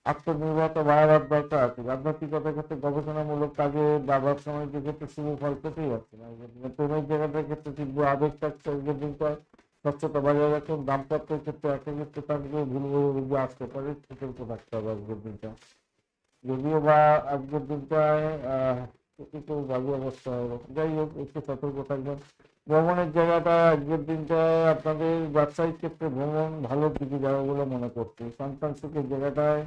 আত্মনির্ভরতা বাড়াবার দরকার আছে আধ্যাত্মিকতার ক্ষেত্রে গবেষণামূলক কাজে বা ব্যবসা বাণিজ্যের ক্ষেত্রে শুভ ফল পেতেই যাচ্ছে না প্রেমের জায়গাটার ক্ষেত্রে তীব্র আবেগ থাকছে আজকের দিনটা স্বচ্ছতা বজায় রাখুন। দাম্পত্যের ক্ষেত্রে একটা ক্ষেত্রে থাকবে ভুল বোঝাবুঝি আসতে পারে, সতর্ক থাকতে হবে আজকের দিনটা। যদিও বা আজকের দিনটায় একটু বাজে অবস্থা হবে, যাই হোক একটু সতর্ক থাকবেন। ভ্রমণের জায়গাটা আজকের দিনটায় আপনাদের ব্যবসায়িক ক্ষেত্রে ভ্রমণ ভালো কিছু যাবে বলে মনে করছি। সন্তান সুখের জায়গাটায়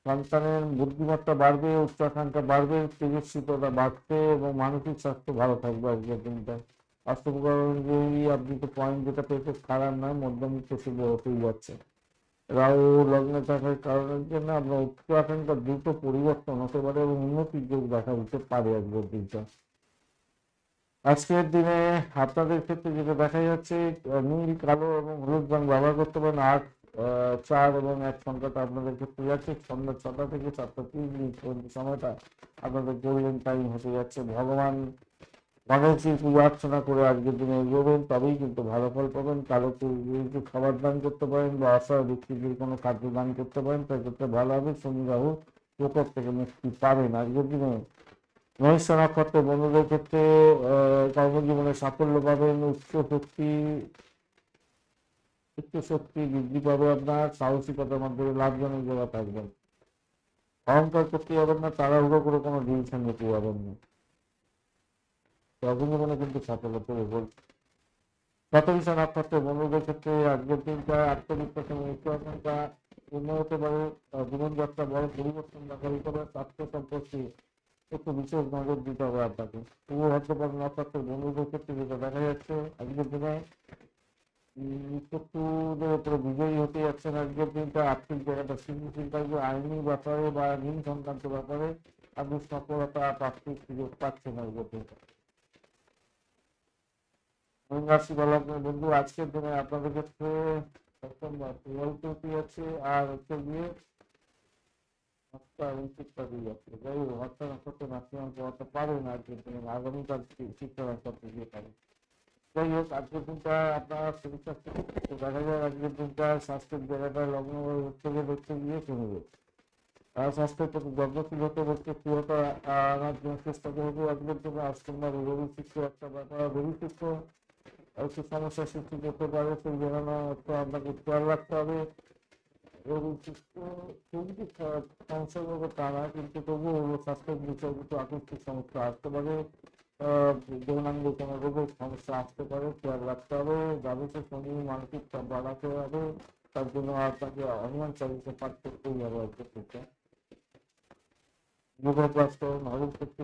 সন্তানের বুদ্ধিমত্তা বাড়বে, উচ্চাকাঙ্ক্ষা বাড়বে, তেজস্বিতা বাড়বে এবং মানসিক স্বাস্থ্য ভালো থাকবে আজকের দিনটা। অষ্টপ্রহরী আপনি তো পয়েন্ট যেটা পেয়েছে খারাপ নয়, মধ্যমিক শুভ হতেই যাচ্ছে। রাহু লগ্নে থাকার কারণের জন্য আপনার উচ্চাকাঙ্ক্ষা দ্রুত পরিবর্তন হতে পারে এবং উন্নতির যোগ দেখা দিতে পারে আজকের দিনটা। আজকের দিনে আপনাদের ক্ষেত্রে যেটা দেখা যাচ্ছে, নীল, কালো এবং হলুদ রং ব্যবহার করতে পারেন। 8, 4 এবং 1 সংখ্যাটা আপনাদের ক্ষেত্রে যাচ্ছে। সন্ধ্যা 6টা থেকে 7টা 30 পর্যন্ত সময়টা আপনাদের গোল্ডেন টাইম হতে যাচ্ছে। ভগবান গণেশজির পূজা অর্চনা করে আজকের দিনে এগোবেন, তবেই কিন্তু ভালো ফল পাবেন। কালোকে কিছু খাবার দান করতে পারেন বা অসহায় ব্যক্তিদের কোনো খাদ্য দান করতে পারেন, তার ক্ষেত্রে ভালো হবে। শনি রাহু প্রকোপ থেকে মুক্তি পাবেন আজকের দিনে। মহিষ নক্ষত্র বন্ধুদের ক্ষেত্রে কর্মজীবনে সাফল্য পাবেন। উচ্চ শক্তি বৃদ্ধি পাবে, আপনার সাহসিকতার মাধ্যমে লাভজনক জায়গা থাকবেন। অহংকার করতে যাবেন না, তাড়াহুড়ো করে কোনো ডিসিশন নিতে যাবেন না, কর্মজীবনে কিন্তু সাফল্য পেয়ে বলছে। শতবিশা নক্ষত্র বন্ধুদের ক্ষেত্রে আজকের দিনটা আত্মবিশ্বাস এবং উচ্চাকাঙ্ক্ষা পূর্ণ হতে পারে। জীবনযাত্রা বড় পরিবর্তন দেখা দিতে পারে। স্বাস্থ্য সম্পর্কে একটু বিশেষ নজর দিতে হবে আপনাকে। পূর্ব ভাদ্রপদ নক্ষত্রের বন্ধুদের ক্ষেত্রে যেটা দেখা যাচ্ছে আজকের দিনে শত্রুদের উপরে বিজয়ী হতে যাচ্ছেন। আজকের দিনটা আর্থিক জায়গাটা স্থিতিশীল থাকবে। আইনি ব্যাপারে বা ঋণ সংক্রান্ত ব্যাপারে আপনি সফলতা প্রাপ্তির সুযোগ পাচ্ছেন আজকের দিনটা। রাশি বলবেন বন্ধু আজকের দিনে আপনাদের ক্ষেত্রে আছে আর হচ্ছে গিয়ে শিক্ষা দিয়ে যাচ্ছে। যাই হোক হত্যা নক্ষত্র ম্যাক্সিমাম পড়াতে পারেন আজকের দিনে, আগামীকাল শিক্ষা নক্ষত্র দিয়ে পারেন। যাই হোক আজকের দিনটা আপনার শরীর স্বাস্থ্য দেখা যায় আজকের দিনটা স্বাস্থ্যের জায়গাটা লগ্ন হচ্ছে গিয়ে কমবে। স্বাস্থ্যের প্রতি যত্নশীল হতে হচ্ছে, ক্রিয়তা আনার জন্য চেষ্টা করবো আজকের দিনে। আজকের রবি শিক্ষা একটা ব্যাপার, রবি শিক্ষা একটু সমস্যার সৃষ্টি করতে পারে, সেই জন্য একটু আপনাকে খেয়াল রাখতে হবে। রবি শিক্ষা খুবই সমস্যা করবে তা না, কিন্তু তবুও স্বাস্থ্যের বিষয়ে কিছু আকস্মিক সমস্যা আসতে পারে। যৌনাঙ্গ কোনো রোগের সমস্যা আসতে পারে, খেয়াল রাখতে হবে। যাবতীয় শনি মানসিক চাপ বাড়াতে হবে, তার জন্য আপনাকে হনুমান চালিশা পাঠ করতেই হবে আজকের থেকে। যোগাভ্যাস করুন, হরুদ শক্তি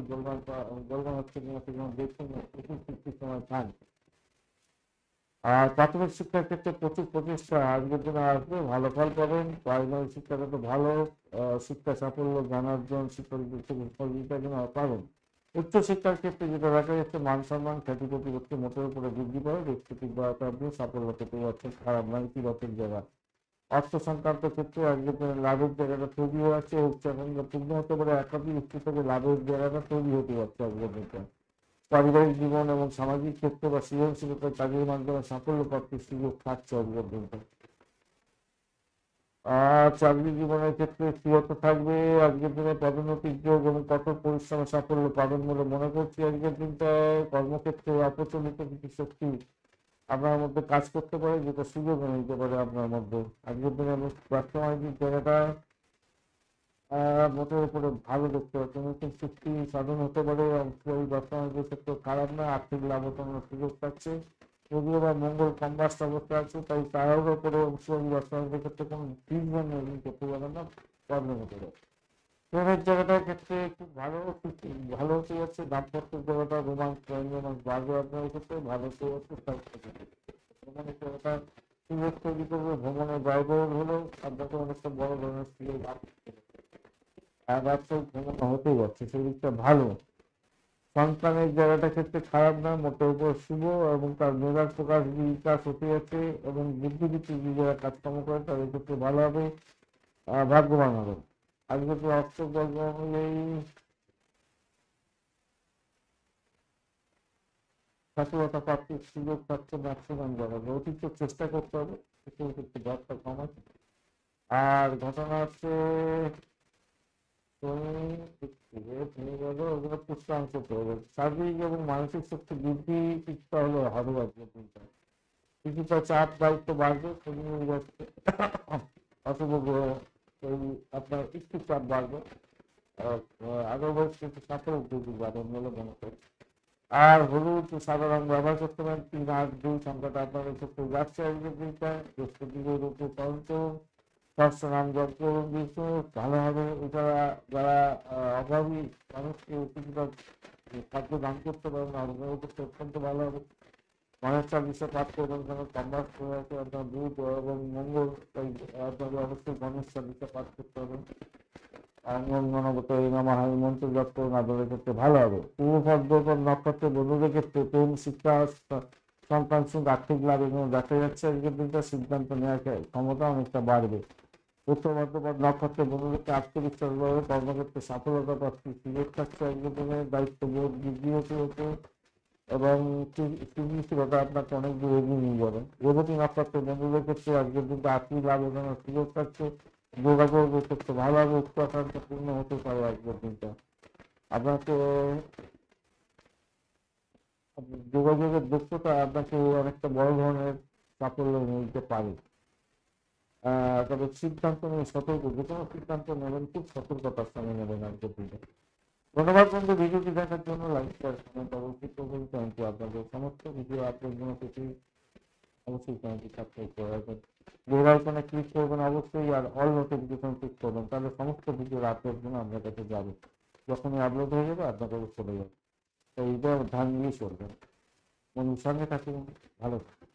গোলগান হচ্ছে কিনা সেখানে দেখুন, সৃষ্টির সময় খান। আর প্রাথমিক শিক্ষার ক্ষেত্রে প্রচুর প্রচেষ্টা আজকের দিনে আসবে, ভালো ফল পাবেন। প্রাইমারি শিক্ষাটা তো ভালো, শিক্ষা সাফল্য জ্ঞানার্জন শিক্ষা পাবেন। উচ্চশিক্ষার ক্ষেত্রে যেটা দেখা যাচ্ছে মান সম্মান খ্যাতি প্রতিপত্তি মোটের উপরে বৃদ্ধি পাবে, ব্যক্তিগত বার্তা আপনি সাফল্য পেতে যাচ্ছেন, খারাপ নয়, ইতিবাচক জায়গা। অর্থ সংক্রান্ত ক্ষেত্রে আজকের দিনে লাভের জায়গাটা তৈরি হচ্ছে, উচ্চাকাঙ্ক্ষা পূর্ণ হতে পারে, একাধিক উচ্চ থেকে লাভের জায়গাটা তৈরি হতে যাচ্ছে আজকের দিনে। পারিবারিক জীবন এবং সামাজিক ক্ষেত্রে বা সৃজনশীলতার কাজের মাধ্যমে সাফল্য প্রাপ্তির সুযোগ থাকছে আজকের দিনটা। আর চাকরি জীবনের ক্ষেত্রে স্থিরতা থাকবে আজকের দিনে, পদোন্নতির যোগ এবং কঠোর পরিশ্রমে সাফল্য পাবেন বলে মনে করছি আজকের দিনটায়। কর্মক্ষেত্রে অপ্রচলিত কিছু শক্তি আপনার মধ্যে কাজ করতে পারে, যেটা সুযোগ এনে দিতে পারে আপনার মধ্যে। আজকের দিনে ব্যবসা বাণিজ্যিক জায়গাটা মোটের উপরে ভালো দেখতে পাচ্ছি, নতুন চুক্তি সাধন হতে পারে। ওই ব্যবসা বাণিজ্যের ক্ষেত্রে খারাপ না, আর্থিক লাভ ওঠানোর সুযোগ পাচ্ছে। যদিও বা মঙ্গল কম্বাস্ট অবস্থা আছে, তাই তার উপরে অংশীদারি ব্যবসা বাণিজ্যের ক্ষেত্রে কোনো ডিসিশন করতে পারবেন না, প্রবলেম হতে পারে। প্রেমের জায়গাটার ক্ষেত্রে খুব ভালো হতে যাচ্ছে। দাম্পত্যের জায়গাটা রোমান্স বাড়বে আপনার ক্ষেত্রে, ভালো হতে যাচ্ছে। ভ্রমণের জায়গাটা সুযোগ তৈরি করবে, ভ্রমণের বাইরে হলেও আপনাকে অনেকটা বড় ধরনের সুযোগ ব্যবসায়িক ভ্রমণ হতে যাচ্ছে, সেদিকটা ভালো। সন্তানের জায়গাটা ক্ষেত্রে খারাপ না, মোটের উপর শুভ এবং তার মেধার প্রকাশ বিকাশ হতে যাচ্ছে এবং বুদ্ধিবৃত্তি যে যারা কাজকর্ম করে তাদের ক্ষেত্রে ভালো হবে, ভাগ্যবান হবে। আজকে তো অর্থগল্প অনুযায়ী সফলতা প্রাপ্তির সুযোগ পাচ্ছে ম্যাক্সিমাম জায়গায়, অতিরিক্ত চেষ্টা করতে হবে কিছু ক্ষেত্রে ঘরটা কমাচ্ছে। আর ঘটনা হচ্ছে তুমি বলো ওগুলো পুষ্টায়ন করতে হবে, শারীরিক এবং মানসিক শক্তি বৃদ্ধি কিছুটা হলে হবে আজকের দিনটা। কিছুটা চাপ দায়িত্ব বাড়বে, শনি যাচ্ছে অশুভ গ্রহ, এই আপনার একটু চাপ বাড়বে। আদারওয়াইজ কিন্তু চাপের উদ্যোগী বাড়বে বলে মনে করি। আর হলুদ সাদা রং ব্যবহার করতে পারেন, 3, 8, 2 সংখ্যাটা আপনাদের ক্ষেত্রে যাচ্ছে আজকের দিনটা। বৃহস্পতিদের উপর পালন করুন, সহস্রনাম জপ করুন, বিষ্ণু ভালো হবে। এছাড়া যারা অভাবী মানুষকে কিছুটা খাদ্য দান করতে পারেন, অর্ঘ্য করতে অত্যন্ত ভালো হবে। গণেশ চালিশা পাঠ করবেন, কারণ কম্বাস আপনার বুধ এবং মঙ্গল, তাই আপনাদের অবশ্যই গণেশ চালিশা পাঠ করতে হবে। অঙ্গনগত এই নমঃ এই মন্ত্র জপ করুন, আপনাদের ক্ষেত্রে ভালো হবে। পূর্ব ভাদ্রপদ নক্ষত্রের বন্ধুদের ক্ষেত্রে প্রেম, শিক্ষা, সন্তান সুখ, আর্থিক লাভ এগুলো দেখা যাচ্ছে আজকের দিনটা। সিদ্ধান্ত নেওয়ার ক্ষমতা অনেকটা বাড়বে। উত্তর ভাদ্রপদ নক্ষত্রের বন্ধুদেরকে আত্মবিশ্বাস বাড়বে, কর্মক্ষেত্রে সফলতা প্রাপ্তির সুযোগ থাকছে আজকের দিনে। দায়িত্ববোধ বৃদ্ধি হতে এবং সৃজনশীলতা আপনাকে অনেক দূর এগিয়ে নিয়ে যাবেন। রেবতী নক্ষত্রের বন্ধুদের ক্ষেত্রে আজকের দিনটা আর্থিক লাভ এখানে সুযোগ থাকছে। যোগাযোগের ক্ষেত্রে ভালো হবে, উচ্চ আকাঙ্ক্ষা পূর্ণ হতে পারে আজকের দিনটা। আপনাকে যোগাযোগের দক্ষতা আপনাকে অনেকটা বড় ধরনের সাফল্য নিতে পারে। তবে সিদ্ধান্ত নিয়ে সতর্ক, যে কোনো সিদ্ধান্ত নেবেন খুব সতর্কতার সঙ্গে নেবেন আজকের দিনে। ধন্যবাদ বন্ধু ভিডিওটি দেখার জন্য। লাইক শেয়ার কমেন্ট অবশ্যই করবেন। Thank you. আপনাদের সমস্ত ভিডিও আপলোড জন্য পেতে অবশ্যই চ্যানেলটি সাবস্ক্রাইব করে রাখবেন। বেল আইকনে ক্লিক করবেন অবশ্যই, আর অল নোটিফিকেশন ক্লিক করবেন, তাহলে সমস্ত ভিডিওর আপলোড জন্য আপনার কাছে যাবে। যখনই আপলোড হয়ে যাবে আপনার কাছে চলে যাবে। তাই এটা ধ্যান দিয়ে চলবেন। বন্ধুর সঙ্গে থাকুন, ভালো থাকুন।